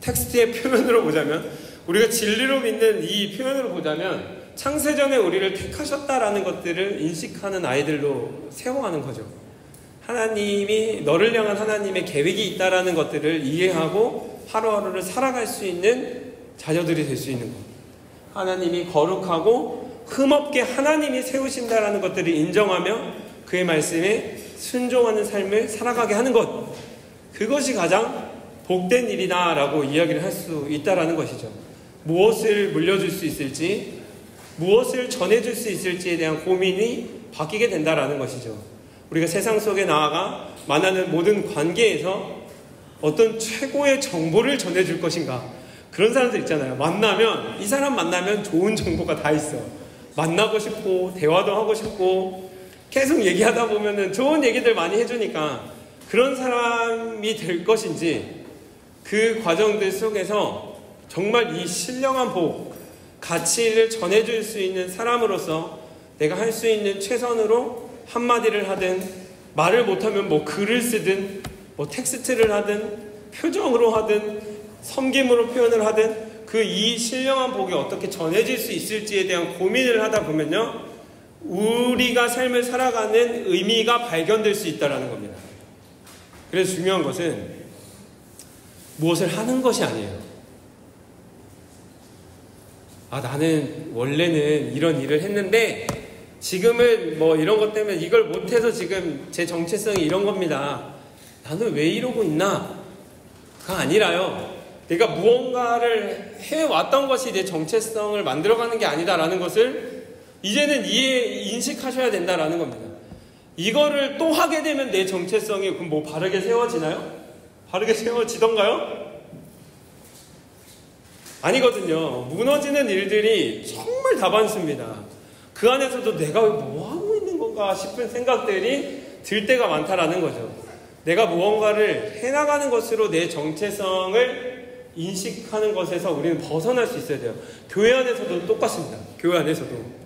텍스트의 표현으로 보자면, 우리가 진리로 믿는 이 표현으로 보자면 창세전에 우리를 택하셨다라는 것들을 인식하는 아이들로 세워가는 거죠. 하나님이, 너를 향한 하나님의 계획이 있다라는 것들을 이해하고 하루하루를 살아갈 수 있는 자녀들이 될 수 있는 것. 하나님이 거룩하고 흠없게 하나님이 세우신다라는 것들을 인정하며 그의 말씀에 순종하는 삶을 살아가게 하는 것, 그것이 가장 복된 일이다라고 이야기를 할 수 있다라는 것이죠. 무엇을 물려줄 수 있을지, 무엇을 전해줄 수 있을지에 대한 고민이 바뀌게 된다라는 것이죠. 우리가 세상 속에 나아가 만나는 모든 관계에서 어떤 최고의 정보를 전해줄 것인가, 그런 사람들 있잖아요. 만나면, 이 사람 만나면 좋은 정보가 다 있어. 만나고 싶고 대화도 하고 싶고 계속 얘기하다 보면은 좋은 얘기들 많이 해주니까 그런 사람이 될 것인지, 그 과정들 속에서 정말 이 신령한 복, 가치를 전해줄 수 있는 사람으로서 내가 할 수 있는 최선으로 한마디를 하든, 말을 못하면 뭐 글을 쓰든, 뭐 텍스트를 하든, 표정으로 하든, 섬김으로 표현을 하든, 그 이 신령한 복이 어떻게 전해질 수 있을지에 대한 고민을 하다 보면요, 우리가 삶을 살아가는 의미가 발견될 수 있다는 겁니다. 그래서 중요한 것은 무엇을 하는 것이 아니에요. 나는 원래는 이런 일을 했는데 지금은 뭐 이런 것 때문에 이걸 못해서 지금 제 정체성이 이런 겁니다. 나는 왜 이러고 있나? 가 아니라요, 내가 무언가를 해왔던 것이 내 정체성을 만들어가는 게 아니다라는 것을 이제는 인식하셔야 된다라는 겁니다. 이거를 또 하게 되면 내 정체성이 그럼 뭐 바르게 세워지나요? 바르게 세워지던가요? 아니거든요. 무너지는 일들이 정말 다반수입니다. 그 안에서도 내가 뭐 하고 있는 건가 싶은 생각들이 들 때가 많다라는 거죠. 내가 무언가를 해나가는 것으로 내 정체성을 인식하는 것에서 우리는 벗어날 수 있어야 돼요. 교회 안에서도 똑같습니다. 교회 안에서도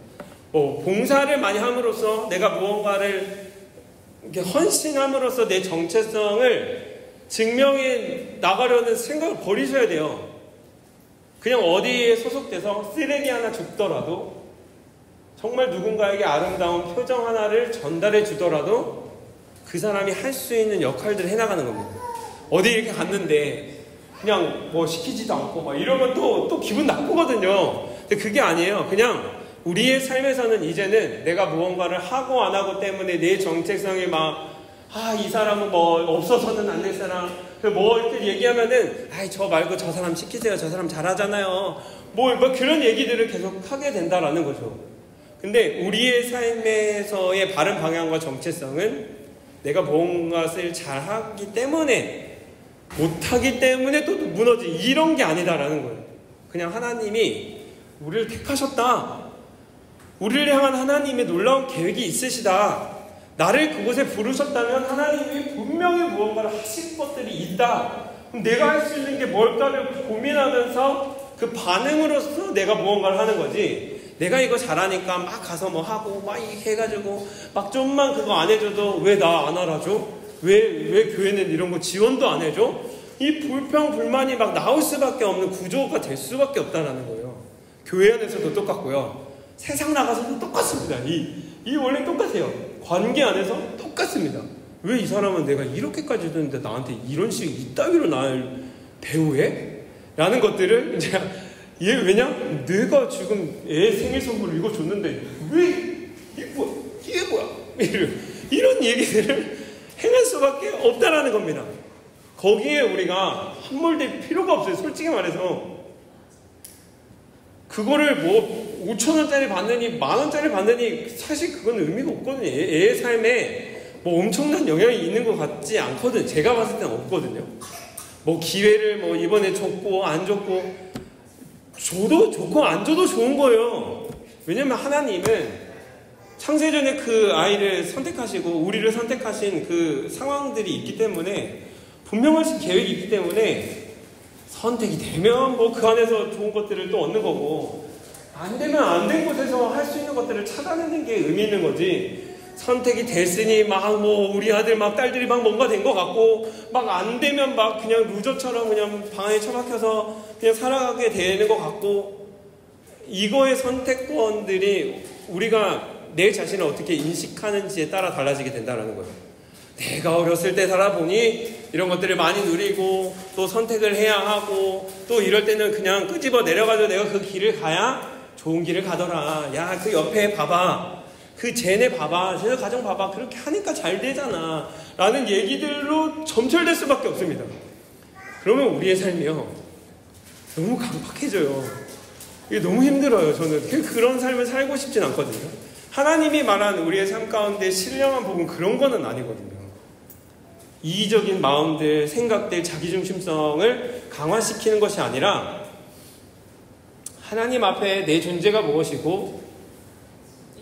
봉사를 많이 함으로써, 내가 무언가를 이렇게 헌신함으로써 내 정체성을 증명해 나가려는 생각을 버리셔야 돼요. 그냥 어디에 소속돼서 쓰레기 하나 줍더라도, 정말 누군가에게 아름다운 표정 하나를 전달해 주더라도 그 사람이 할 수 있는 역할들을 해나가는 겁니다. 어디 이렇게 갔는데 그냥 뭐 시키지도 않고 막 이러면 또 기분 나쁘거든요. 근데 그게 아니에요. 그냥 우리의 삶에서는 이제는 내가 무언가를 하고 안 하고 때문에 내 정체성이 이 사람은 뭐 없어서는 안 될 사람, 뭐 이렇게 얘기하면은 저 말고 저 사람 시키세요. 저 사람 잘하잖아요. 뭐 그런 얘기들을 계속 하게 된다라는 거죠. 근데 우리의 삶에서의 바른 방향과 정체성은 내가 무언가를 잘하기 때문에, 못하기 때문에 또 무너지, 이런 게 아니다라는 거예요. 그냥 하나님이 우리를 택하셨다. 우리를 향한 하나님의 놀라운 계획이 있으시다. 나를 그곳에 부르셨다면 하나님이 분명히 무언가를 하실 것들이 있다. 그럼 내가 할 수 있는 게 뭘까를 고민하면서 그 반응으로서 내가 무언가를 하는 거지, 내가 이거 잘하니까 막 가서 뭐 하고 막 해가지고 막 좀만 그거 안 해줘도 왜 나 안 알아줘? 왜 교회는 이런 거 지원도 안 해줘? 이 불평불만이 막 나올 수밖에 없는 구조가 될 수밖에 없다는 거예요. 교회 안에서도 똑같고요, 세상 나가서도 똑같습니다. 이 원래 똑같아요. 관계 안에서 똑같습니다. 왜 이 사람은 내가 이렇게까지 듣는데 나한테 이런 식으로 이따위로 날 배우해? 라는 것들을 이제 왜냐? 내가 지금 애 생일 선물을 이거 줬는데 왜 이게 뭐야? 이런 얘기들을 행할 수밖에 없다라는 겁니다. 거기에 우리가 함몰될 필요가 없어요. 솔직히 말해서 그거를 뭐 5,000원짜리 받느니 10,000원짜리 받느니 사실 그건 의미가 없거든요. 애의 삶에 뭐 엄청난 영향이 있는 것 같지 않거든요. 제가 봤을 때는 없거든요. 뭐 기회를 뭐 이번에 줬고 안 줬고, 줘도 좋고 안 줘도 좋은 거예요. 왜냐면 하나님은 창세전에 그 아이를 선택하시고 우리를 선택하신 그 상황들이 있기 때문에, 분명하신 계획이 있기 때문에, 선택이 되면 뭐 그 안에서 좋은 것들을 또 얻는 거고, 안 되면 안 된 곳에서 할 수 있는 것들을 찾아내는 게 의미 있는 거지. 선택이 됐으니 막 뭐 우리 아들 막 딸들이 막 뭔가 된 것 같고, 막 안 되면 막 그냥 루저처럼 그냥 방 안에 처박혀서 그냥 살아가게 되는 것 같고, 이거의 선택권들이 우리가 내 자신을 어떻게 인식하는지에 따라 달라지게 된다는 거예요. 내가 어렸을 때 살아보니 이런 것들을 많이 누리고, 또 선택을 해야 하고, 또 이럴 때는 그냥 끄집어 내려가지고 내가 그 길을 가야 좋은 길을 가더라. 야, 그 옆에 봐봐, 그 쟤네 봐봐, 쟤네 가정 봐봐, 그렇게 하니까 잘 되잖아 라는 얘기들로 점철될 수밖에 없습니다. 그러면 우리의 삶이요, 너무 강팍해져요. 이게 너무 힘들어요. 저는 그런 삶을 살고 싶진 않거든요. 하나님이 말한 우리의 삶 가운데 신령한 복은 그런 거는 아니거든요. 이기적인 마음들, 생각들, 자기중심성을 강화시키는 것이 아니라, 하나님 앞에 내 존재가 무엇이고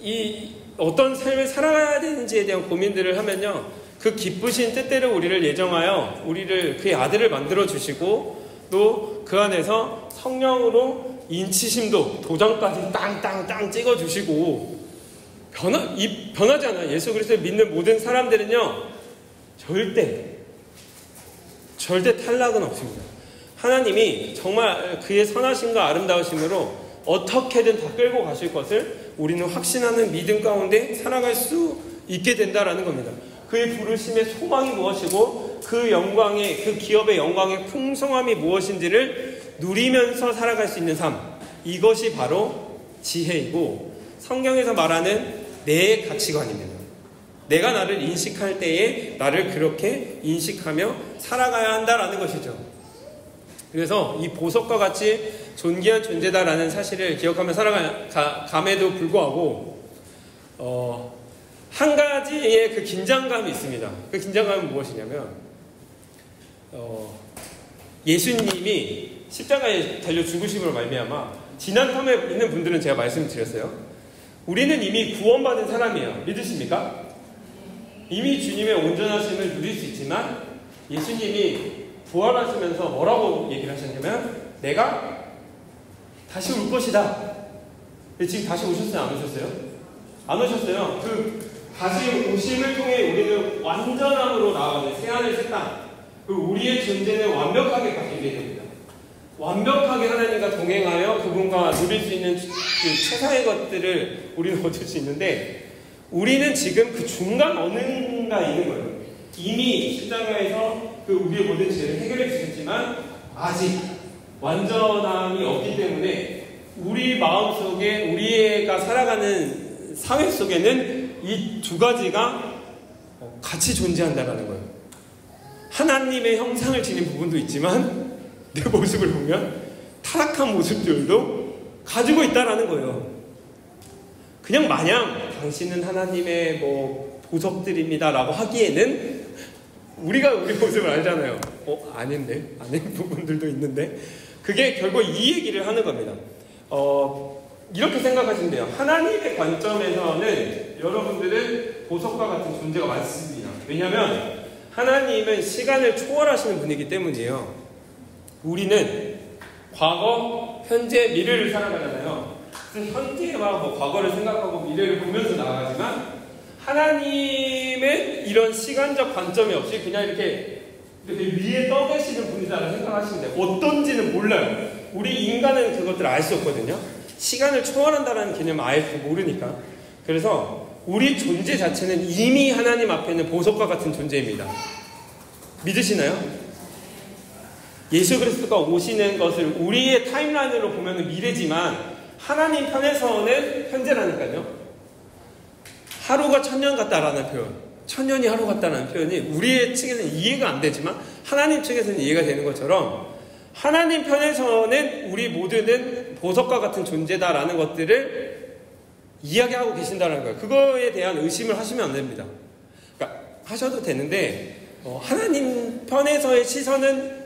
이 어떤 삶을 살아가야 되는지에 대한 고민들을 하면요, 그 기쁘신 뜻대로 우리를 예정하여 우리를 그의 아들을 만들어 주시고, 또 그 안에서 성령으로 인치심도 도장까지 땅땅땅 찍어 주시고, 변하지 않아요. 예수 그리스도를 믿는 모든 사람들은요, 절대 탈락은 없습니다. 하나님이 정말 그의 선하심과 아름다우심으로 어떻게든 다 끌고 가실 것을 우리는 확신하는 믿음 가운데 살아갈 수 있게 된다라는 겁니다. 그의 부르심의 소망이 무엇이고, 그 영광의, 그 기업의 영광의 풍성함이 무엇인지를 누리면서 살아갈 수 있는 삶, 이것이 바로 지혜이고 성경에서 말하는 내 가치관입니다. 내가 나를 인식할 때에 나를 그렇게 인식하며 살아가야 한다라는 것이죠. 그래서 이 보석과 같이 존귀한 존재다라는 사실을 기억하며 살아감에도 불구하고, 한 가지의 그 긴장감이 있습니다. 그 긴장감은 무엇이냐면, 예수님이 십자가에 달려 죽으심으로 말미암아, 지난 텀에 있는 분들은 제가 말씀드렸어요. 우리는 이미 구원받은 사람이에요. 믿으십니까? 이미 주님의 온전하심을 누릴 수 있지만, 예수님이 부활하시면서 뭐라고 얘기를 하셨냐면, 내가 다시 올 것이다. 지금 다시 오셨어요? 안 오셨어요? 안 오셨어요. 그 다시 오심을 통해 우리는 완전함으로 나아가는 새하늘 새 땅, 그리고 우리의 존재는 완벽하게 바뀌게 됩니다. 완벽하게 하나님과 동행하여 그분과 누릴 수 있는 그 최상의 것들을 우리는 얻을 수 있는데, 우리는 지금 그 중간 어딘가에 있는 거예요. 이미 십자가에서 그 우리의 모든 죄를 해결해 주셨지만 아직 완전함이 없기 때문에, 우리 마음속에 우리가 살아가는 사회 속에는 이 두 가지가 같이 존재한다는 거예요. 하나님의 형상을 지닌 부분도 있지만 내 모습을 보면 타락한 모습들도 가지고 있다라는 거예요. 그냥 마냥 당신은 하나님의 뭐 보석들입니다 라고 하기에는 우리가 우리 모습을 알잖아요. 아닌데? 아닌 부분들도 있는데, 그게 결국 이 얘기를 하는 겁니다. 이렇게 생각하시면 돼요. 하나님의 관점에서는 여러분들은 보석과 같은 존재가 많습니다. 왜냐하면 하나님은 시간을 초월하시는 분이기 때문이에요. 우리는 과거, 현재, 미래를 살아가잖아요. 현재와 뭐 과거를 생각하고 미래를 보면서 나아가지만, 하나님은 이런 시간적 관점이 없이 그냥 이렇게 위에 떠 계시는 분이다라고 생각하시면 돼요. 어떤지는 몰라요. 우리 인간은 그것들을 알 수 없거든요. 시간을 초월한다는 개념을 아예 모르니까. 그래서 우리 존재 자체는 이미 하나님 앞에는 보석과 같은 존재입니다. 믿으시나요? 예수 그리스도가 오시는 것을 우리의 타임라인으로 보면 미래지만, 하나님 편에서는 현재라니까요. 하루가 천년 같다라는 표현, 천년이 하루 같다는 표현이 우리의 측에서는 이해가 안 되지만 하나님 측에서는 이해가 되는 것처럼, 하나님 편에서는 우리 모두는 보석과 같은 존재다라는 것들을 이야기하고 계신다는 거예요. 그거에 대한 의심을 하시면 안 됩니다. 그러니까 하셔도 되는데, 하나님 편에서의 시선은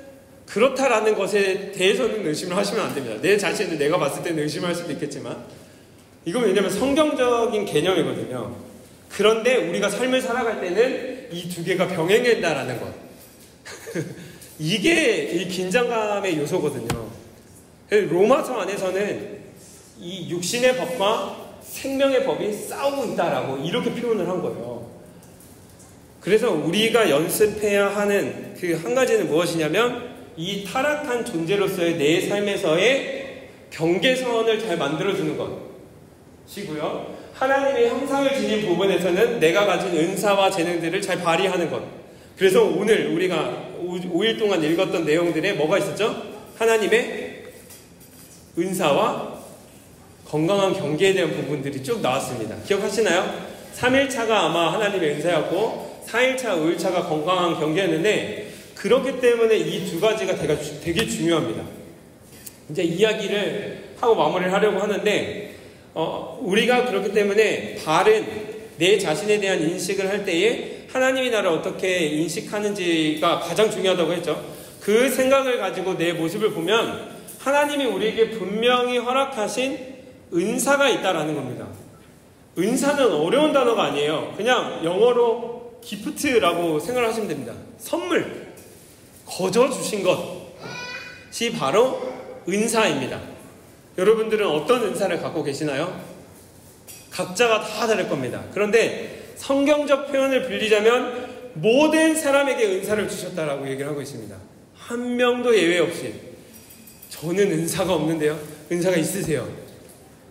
그렇다라는 것에 대해서는 의심을 하시면 안 됩니다. 내 자신을 내가 봤을 때는 의심할 수도 있겠지만 이건 왜냐면 성경적인 개념이거든요. 그런데 우리가 삶을 살아갈 때는 이 두 개가 병행된다라는 것. 이게 이 긴장감의 요소거든요. 로마서 안에서는 이 육신의 법과 생명의 법이 싸우고 있다라고 이렇게 표현을 한 거예요. 그래서 우리가 연습해야 하는 그 한 가지는 무엇이냐면 이 타락한 존재로서의 내 삶에서의 경계선을 잘 만들어주는 것이고요. 하나님의 형상을 지닌 부분에서는 내가 가진 은사와 재능들을 잘 발휘하는 것. 그래서 오늘 우리가 5일 동안 읽었던 내용들에 뭐가 있었죠? 하나님의 은사와 건강한 경계에 대한 부분들이 쭉 나왔습니다. 기억하시나요? 3일차가 아마 하나님의 은사였고 4일차, 5일차가 건강한 경계였는데 그렇기 때문에 이 두 가지가 되게 중요합니다. 이제 이야기를 하고 마무리를 하려고 하는데 우리가 그렇기 때문에 바른 내 자신에 대한 인식을 할 때에 하나님이 나를 어떻게 인식하는지가 가장 중요하다고 했죠. 그 생각을 가지고 내 모습을 보면 하나님이 우리에게 분명히 허락하신 은사가 있다라는 겁니다. 은사는 어려운 단어가 아니에요. 그냥 영어로 기프트라고 생각을 하시면 됩니다. 선물, 거저 주신 것이 바로 은사입니다. 여러분들은 어떤 은사를 갖고 계시나요? 각자가 다 다를 겁니다. 그런데 성경적 표현을 빌리자면 모든 사람에게 은사를 주셨다라고 얘기를 하고 있습니다. 한 명도 예외 없이. 저는 은사가 없는데요. 은사가 있으세요.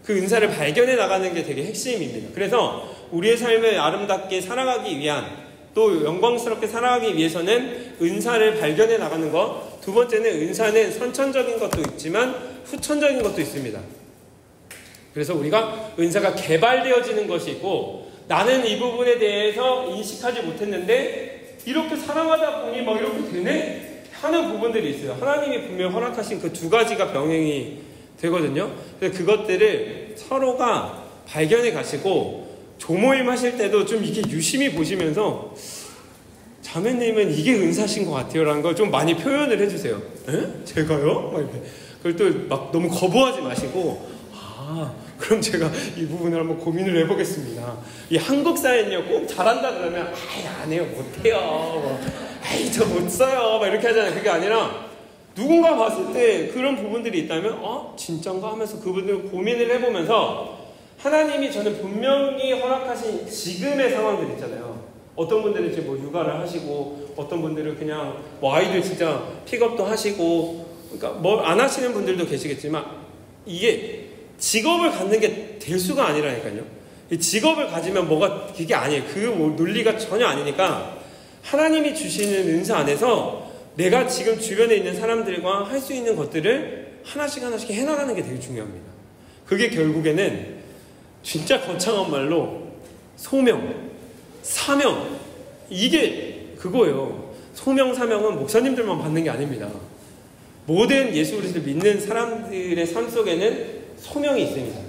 그 은사를 발견해 나가는 게 되게 핵심입니다. 그래서 우리의 삶을 아름답게 살아가기 위한 또 영광스럽게 살아가기 위해서는 은사를 발견해 나가는 것. 두 번째는 은사는 선천적인 것도 있지만 후천적인 것도 있습니다. 그래서 우리가 은사가 개발되어지는 것이 있고 나는 이 부분에 대해서 인식하지 못했는데 이렇게 살아가다 보니 막 이렇게 되네? 하는 부분들이 있어요. 하나님이 분명 허락하신 그 두 가지가 병행이 되거든요. 그래서 그것들을 서로가 발견해 가시고 조모임 하실 때도 좀 이게 유심히 보시면서 자매님은 이게 은사신 것 같아요 라는 걸 좀 많이 표현을 해주세요. 에? 제가요? 막 이렇게. 그걸 또 막 너무 거부하지 마시고 그럼 제가 이 부분을 한번 고민을 해보겠습니다. 이 한국 사회는요 꼭 잘한다 그러면 안 해요, 못해요, 저 못 써요 막 이렇게 하잖아요. 그게 아니라 누군가 봤을 때 그런 부분들이 있다면 진짠가 하면서 그분들 고민을 해보면서 하나님이 저는 분명히 허락하신 지금의 상황들 있잖아요. 어떤 분들은 이제 뭐 육아를 하시고 어떤 분들은 그냥 뭐 아이들 진짜 픽업도 하시고 그러니까 뭐 안 하시는 분들도 계시겠지만 이게 직업을 갖는 게 될 수가 아니라니까요. 이 직업을 가지면 뭐가 그게 아니에요. 그 논리가 전혀 아니니까 하나님이 주시는 은사 안에서 내가 지금 주변에 있는 사람들과 할 수 있는 것들을 하나씩 하나씩 해나가는 게 되게 중요합니다. 그게 결국에는 진짜 거창한 말로 소명, 사명, 이게 그거예요. 소명, 사명은 목사님들만 받는 게 아닙니다. 모든 예수 그리스도를 믿는 사람들의 삶 속에는 소명이 있습니다.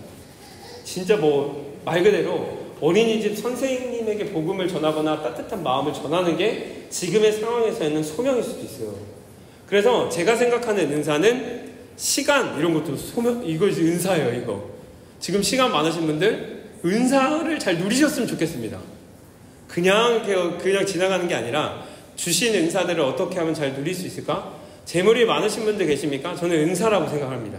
진짜 말 그대로 어린이집 선생님에게 복음을 전하거나 따뜻한 마음을 전하는 게 지금의 상황에서는 소명일 수도 있어요. 그래서 제가 생각하는 은사는 시간 이런 것도 소명, 이것이 은사예요. 이거 지금 시간 많으신 분들 은사를 잘 누리셨으면 좋겠습니다. 그냥 지나가는 게 아니라 주신 은사들을 어떻게 하면 잘 누릴 수 있을까? 재물이 많으신 분들 계십니까? 저는 은사라고 생각합니다.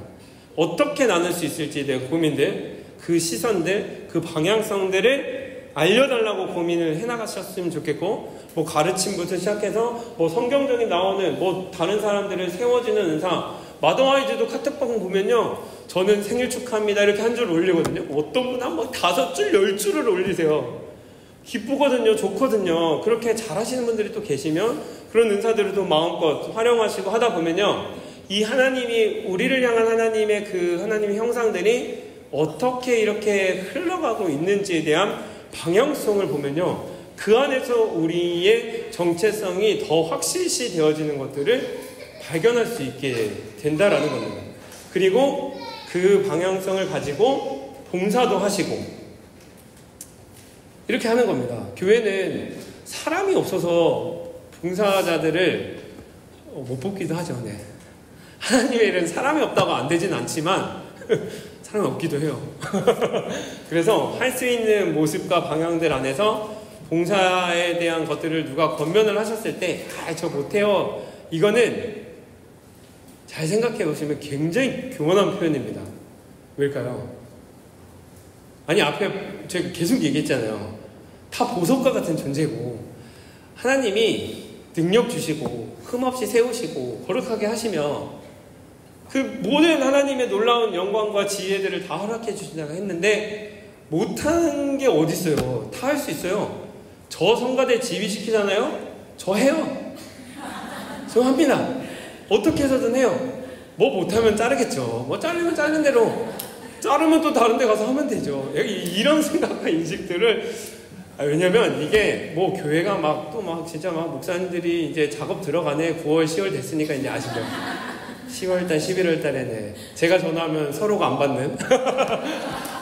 어떻게 나눌 수 있을지에 대한 고민들, 그 시선들, 그 방향성들을 알려달라고 고민을 해나가셨으면 좋겠고, 가르침부터 시작해서 성경적인 나오는 다른 사람들을 세워지는 은사, 마더와이즈도 카톡방 보면요, 저는 생일 축하합니다 이렇게 한 줄 올리거든요. 어떤 분은 5줄, 10줄을 올리세요. 기쁘거든요. 좋거든요. 그렇게 잘하시는 분들이 또 계시면 그런 은사들을 또 마음껏 활용하시고 하다 보면요, 이 하나님이 우리를 향한 하나님의 그 하나님의 형상들이 어떻게 이렇게 흘러가고 있는지에 대한 방향성을 보면요, 그 안에서 우리의 정체성이 더 확실시 되어지는 것들을 발견할 수 있게 된다라는 겁니다. 그리고 그 방향성을 가지고 봉사도 하시고 이렇게 하는 겁니다. 교회는 사람이 없어서 봉사자들을 못 뽑기도 하죠. 네. 하나님의 일은 사람이 없다고 안 되진 않지만 사람이 없기도 해요. 그래서 할 수 있는 모습과 방향들 안에서 봉사에 대한 것들을 누가 권면을 하셨을 때 저 못해요. 이거는 잘 생각해 보시면 굉장히 교만한 표현입니다. 왜일까요? 아니 앞에 제가 계속 얘기했잖아요. 다 보석과 같은 존재고 하나님이 능력 주시고 흠없이 세우시고 거룩하게 하시며 그 모든 하나님의 놀라운 영광과 지혜들을 다 허락해 주신다고 했는데 못하는 게 어디 있어요? 다 할 수 있어요. 저 성가대 지휘시키잖아요? 저 해요. 저 합니다. 어떻게 해서든 해요. 뭐 못하면 자르겠죠. 뭐 자르면 자른 대로 자르면 또 다른 데 가서 하면 되죠. 이런 생각과 인식들을 왜냐면 이게 뭐 교회가 막 또 막 진짜 막 목사님들이 이제 작업 들어가네 9월 10월 됐으니까 이제 아시죠? 10월달 11월달에네 제가 전화하면 서로가 안 받는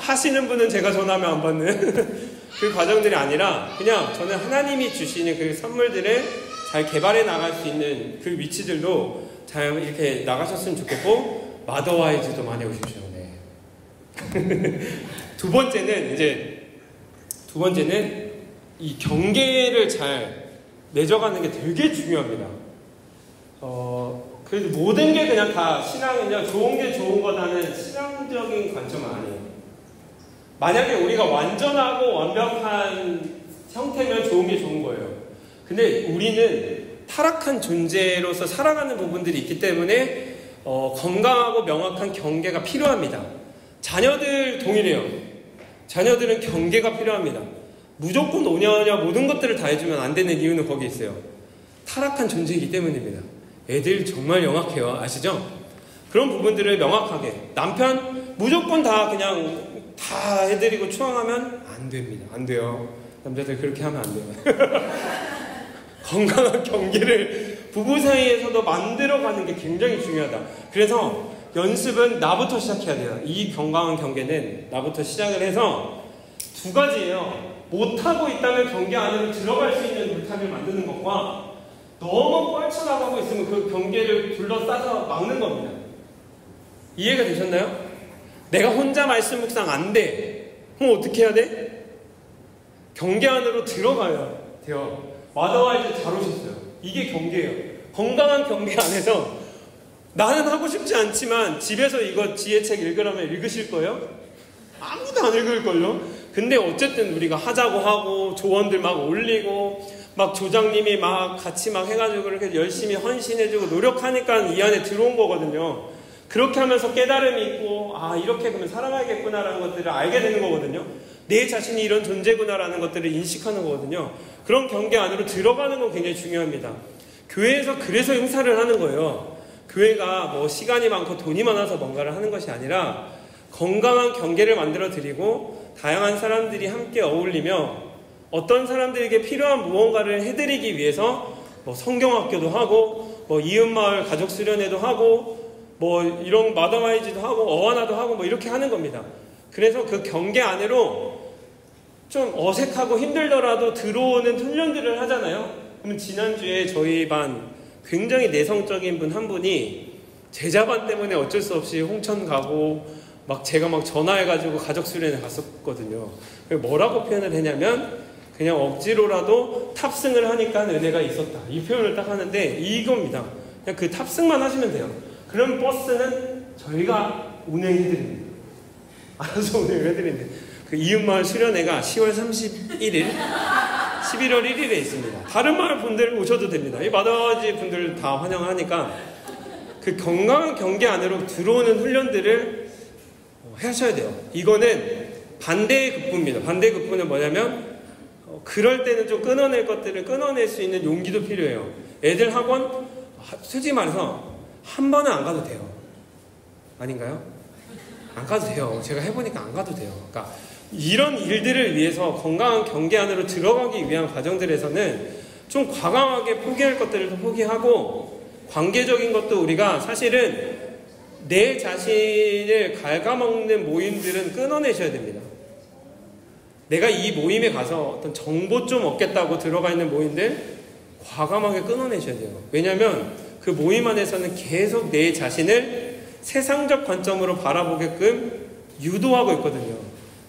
하시는 분은 제가 전화하면 안 받는 그 과정들이 아니라 그냥 저는 하나님이 주시는 그 선물들을 잘 개발해 나갈 수 있는 그 위치들도 잘 이렇게 나가셨으면 좋겠고 마더와이즈도 많이 오십시오. 네. 두 번째는 이 경계를 잘 맺어가는 게 되게 중요합니다. 그래도 모든 게 그냥 다 신앙은요, 좋은 게 좋은 거다는 신앙적인 관점은 아니에요. 만약에 우리가 완전하고 완벽한 형태면 좋은 게 좋은 거예요. 근데 우리는 타락한 존재로서 살아가는 부분들이 있기 때문에 건강하고 명확한 경계가 필요합니다. 자녀들 동일해요. 자녀들은 경계가 필요합니다. 무조건 오냐오냐 모든 것들을 다 해주면 안 되는 이유는 거기 있어요. 타락한 존재이기 때문입니다. 애들 정말 영악해요. 아시죠? 그런 부분들을 명확하게 남편 무조건 다 그냥 다 해드리고 추앙하면 안 됩니다. 안 돼요. 남자들 그렇게 하면 안 돼요. 건강한 경계를 부부 사이에서도 만들어가는 게 굉장히 중요하다. 그래서 연습은 나부터 시작해야 돼요. 이 건강한 경계는 나부터 시작을 해서 두 가지예요. 못하고 있다면 경계 안으로 들어갈 수 있는 물타기를 만드는 것과 너무 뻘쳐나가고 있으면 그 경계를 둘러싸서 막는 겁니다. 이해가 되셨나요? 내가 혼자 말씀 묵상 안 돼. 그럼 어떻게 해야 돼? 경계 안으로 들어가야 돼요. 마더와이즈 잘 오셨어요. 이게 경계예요. 건강한 경계 안에서 나는 하고 싶지 않지만 집에서 이거 지혜책 읽으라면 읽으실 거예요? 아무도 안 읽을걸요? 근데 어쨌든 우리가 하자고 하고 조언들 막 올리고 막 조장님이 막 같이 막 해가지고 그렇게 열심히 헌신해주고 노력하니까 이 안에 들어온 거거든요. 그렇게 하면서 깨달음이 있고 이렇게 그러면 살아가야겠구나라는 것들을 알게 되는 거거든요. 내 자신이 이런 존재구나라는 것들을 인식하는 거거든요. 그런 경계 안으로 들어가는 건 굉장히 중요합니다. 교회에서 그래서 행사를 하는 거예요. 교회가 뭐 시간이 많고 돈이 많아서 뭔가를 하는 것이 아니라 건강한 경계를 만들어 드리고 다양한 사람들이 함께 어울리며 어떤 사람들에게 필요한 무언가를 해드리기 위해서 뭐 성경학교도 하고 뭐 이웃마을 가족 수련회도 하고 뭐 이런 마더와이즈도 하고 어와나도 하고 뭐 이렇게 하는 겁니다. 그래서 그 경계 안으로 좀 어색하고 힘들더라도 들어오는 훈련들을 하잖아요. 그러면 지난주에 저희 반 굉장히 내성적인 분 한 분이 제자반 때문에 어쩔 수 없이 홍천 가고 막 제가 막 전화해가지고 가족 수련회 갔었거든요. 뭐라고 표현을 했냐면 그냥 억지로라도 탑승을 하니까 은혜가 있었다. 이 표현을 딱 하는데 이겁니다. 그냥 그 탑승만 하시면 돼요. 그럼 버스는 저희가 운행해드립니다. 알아서 운행해드립니다. 그 이웃마을 수련회가 10월 31일 11월 1일에 있습니다. 다른 마을 분들 오셔도 됩니다. 이 마더와이즈 분들 다 환영을 하니까 그 건강한 경계 안으로 들어오는 훈련들을 하셔야 돼요. 이거는 반대의 급부입니다. 반대의 급부는 뭐냐면 그럴 때는 좀 끊어낼 것들을 끊어낼 수 있는 용기도 필요해요. 애들 학원 솔직히 말해서 한 번은 안 가도 돼요. 아닌가요? 안 가도 돼요. 제가 해보니까 안 가도 돼요. 그러니까 이런 일들을 위해서 건강한 경계 안으로 들어가기 위한 과정들에서는 좀 과감하게 포기할 것들을 포기하고 관계적인 것도 우리가 사실은 내 자신을 갉아먹는 모임들은 끊어내셔야 됩니다. 내가 이 모임에 가서 어떤 정보 좀 얻겠다고 들어가 있는 모임들 과감하게 끊어내셔야 돼요. 왜냐하면 그 모임 안에서는 계속 내 자신을 세상적 관점으로 바라보게끔 유도하고 있거든요.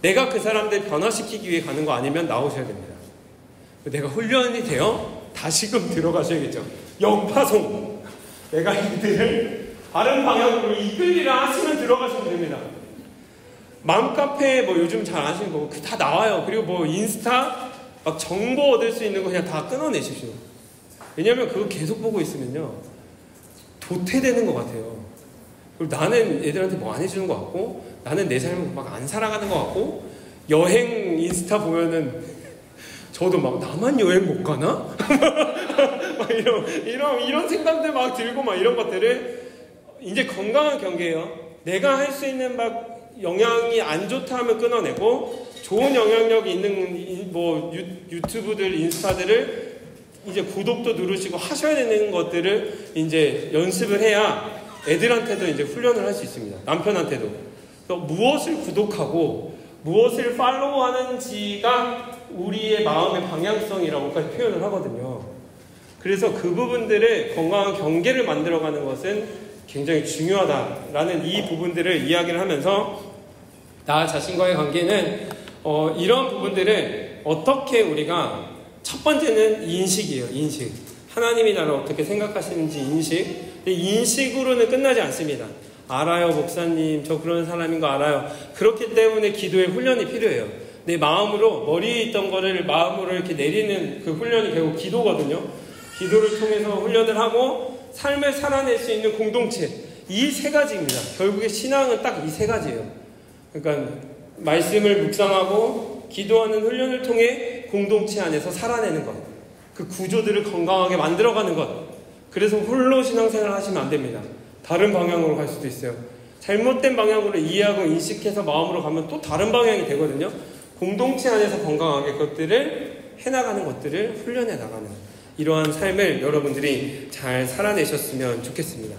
내가 그 사람들 변화시키기 위해 가는 거 아니면 나오셔야 됩니다. 내가 훈련이 되어 다시금 들어가셔야겠죠. 영파송. 내가 이들을 다른 방향으로 이끌리라 하시면 들어가시면 됩니다. 맘카페 뭐 요즘 잘 아시는 거 다 나와요. 그리고 뭐 인스타 막 정보 얻을 수 있는 거 그냥 다 끊어내십시오. 왜냐면 그거 계속 보고 있으면요 도태되는 것 같아요. 그리고 나는 애들한테 뭐 안 해주는 것 같고, 나는 내 삶을 막 안 살아가는 것 같고, 여행 인스타 보면은 저도 막 나만 여행 못 가나? 막 이런 생각들 막 들고 막 이런 것들을 이제 건강한 경계예요. 내가 할 수 있는 막 영향이 안 좋다 하면 끊어내고, 좋은 영향력이 있는 뭐 유튜브들, 인스타들을 이제 구독도 누르시고 하셔야 되는 것들을 이제 연습을 해야 애들한테도 이제 훈련을 할 수 있습니다. 남편한테도. 무엇을 구독하고 무엇을 팔로우 하는지가 우리의 마음의 방향성이라고까지 표현을 하거든요. 그래서 그 부분들을 건강한 경계를 만들어가는 것은 굉장히 중요하다라는 이 부분들을 이야기를 하면서 나 자신과의 관계는 이런 부분들을 어떻게 우리가 첫 번째는 인식이에요. 인식. 하나님이 나를 어떻게 생각하시는지 인식. 근데 인식으로는 끝나지 않습니다. 알아요, 목사님. 저 그런 사람인 거 알아요. 그렇기 때문에 기도의 훈련이 필요해요. 내 마음으로, 머리에 있던 거를 마음으로 이렇게 내리는 그 훈련이 결국 기도거든요. 기도를 통해서 훈련을 하고 삶을 살아낼 수 있는 공동체. 이 세 가지입니다. 결국에 신앙은 딱 이 세 가지예요. 그러니까 말씀을 묵상하고 기도하는 훈련을 통해 공동체 안에서 살아내는 것. 그 구조들을 건강하게 만들어가는 것. 그래서 홀로 신앙생활을 하시면 안 됩니다. 다른 방향으로 갈 수도 있어요. 잘못된 방향으로 이해하고 인식해서 마음으로 가면 또 다른 방향이 되거든요. 공동체 안에서 건강하게 그것들을 해나가는 것들을 훈련해 나가는 이러한 삶을 여러분들이 잘 살아내셨으면 좋겠습니다.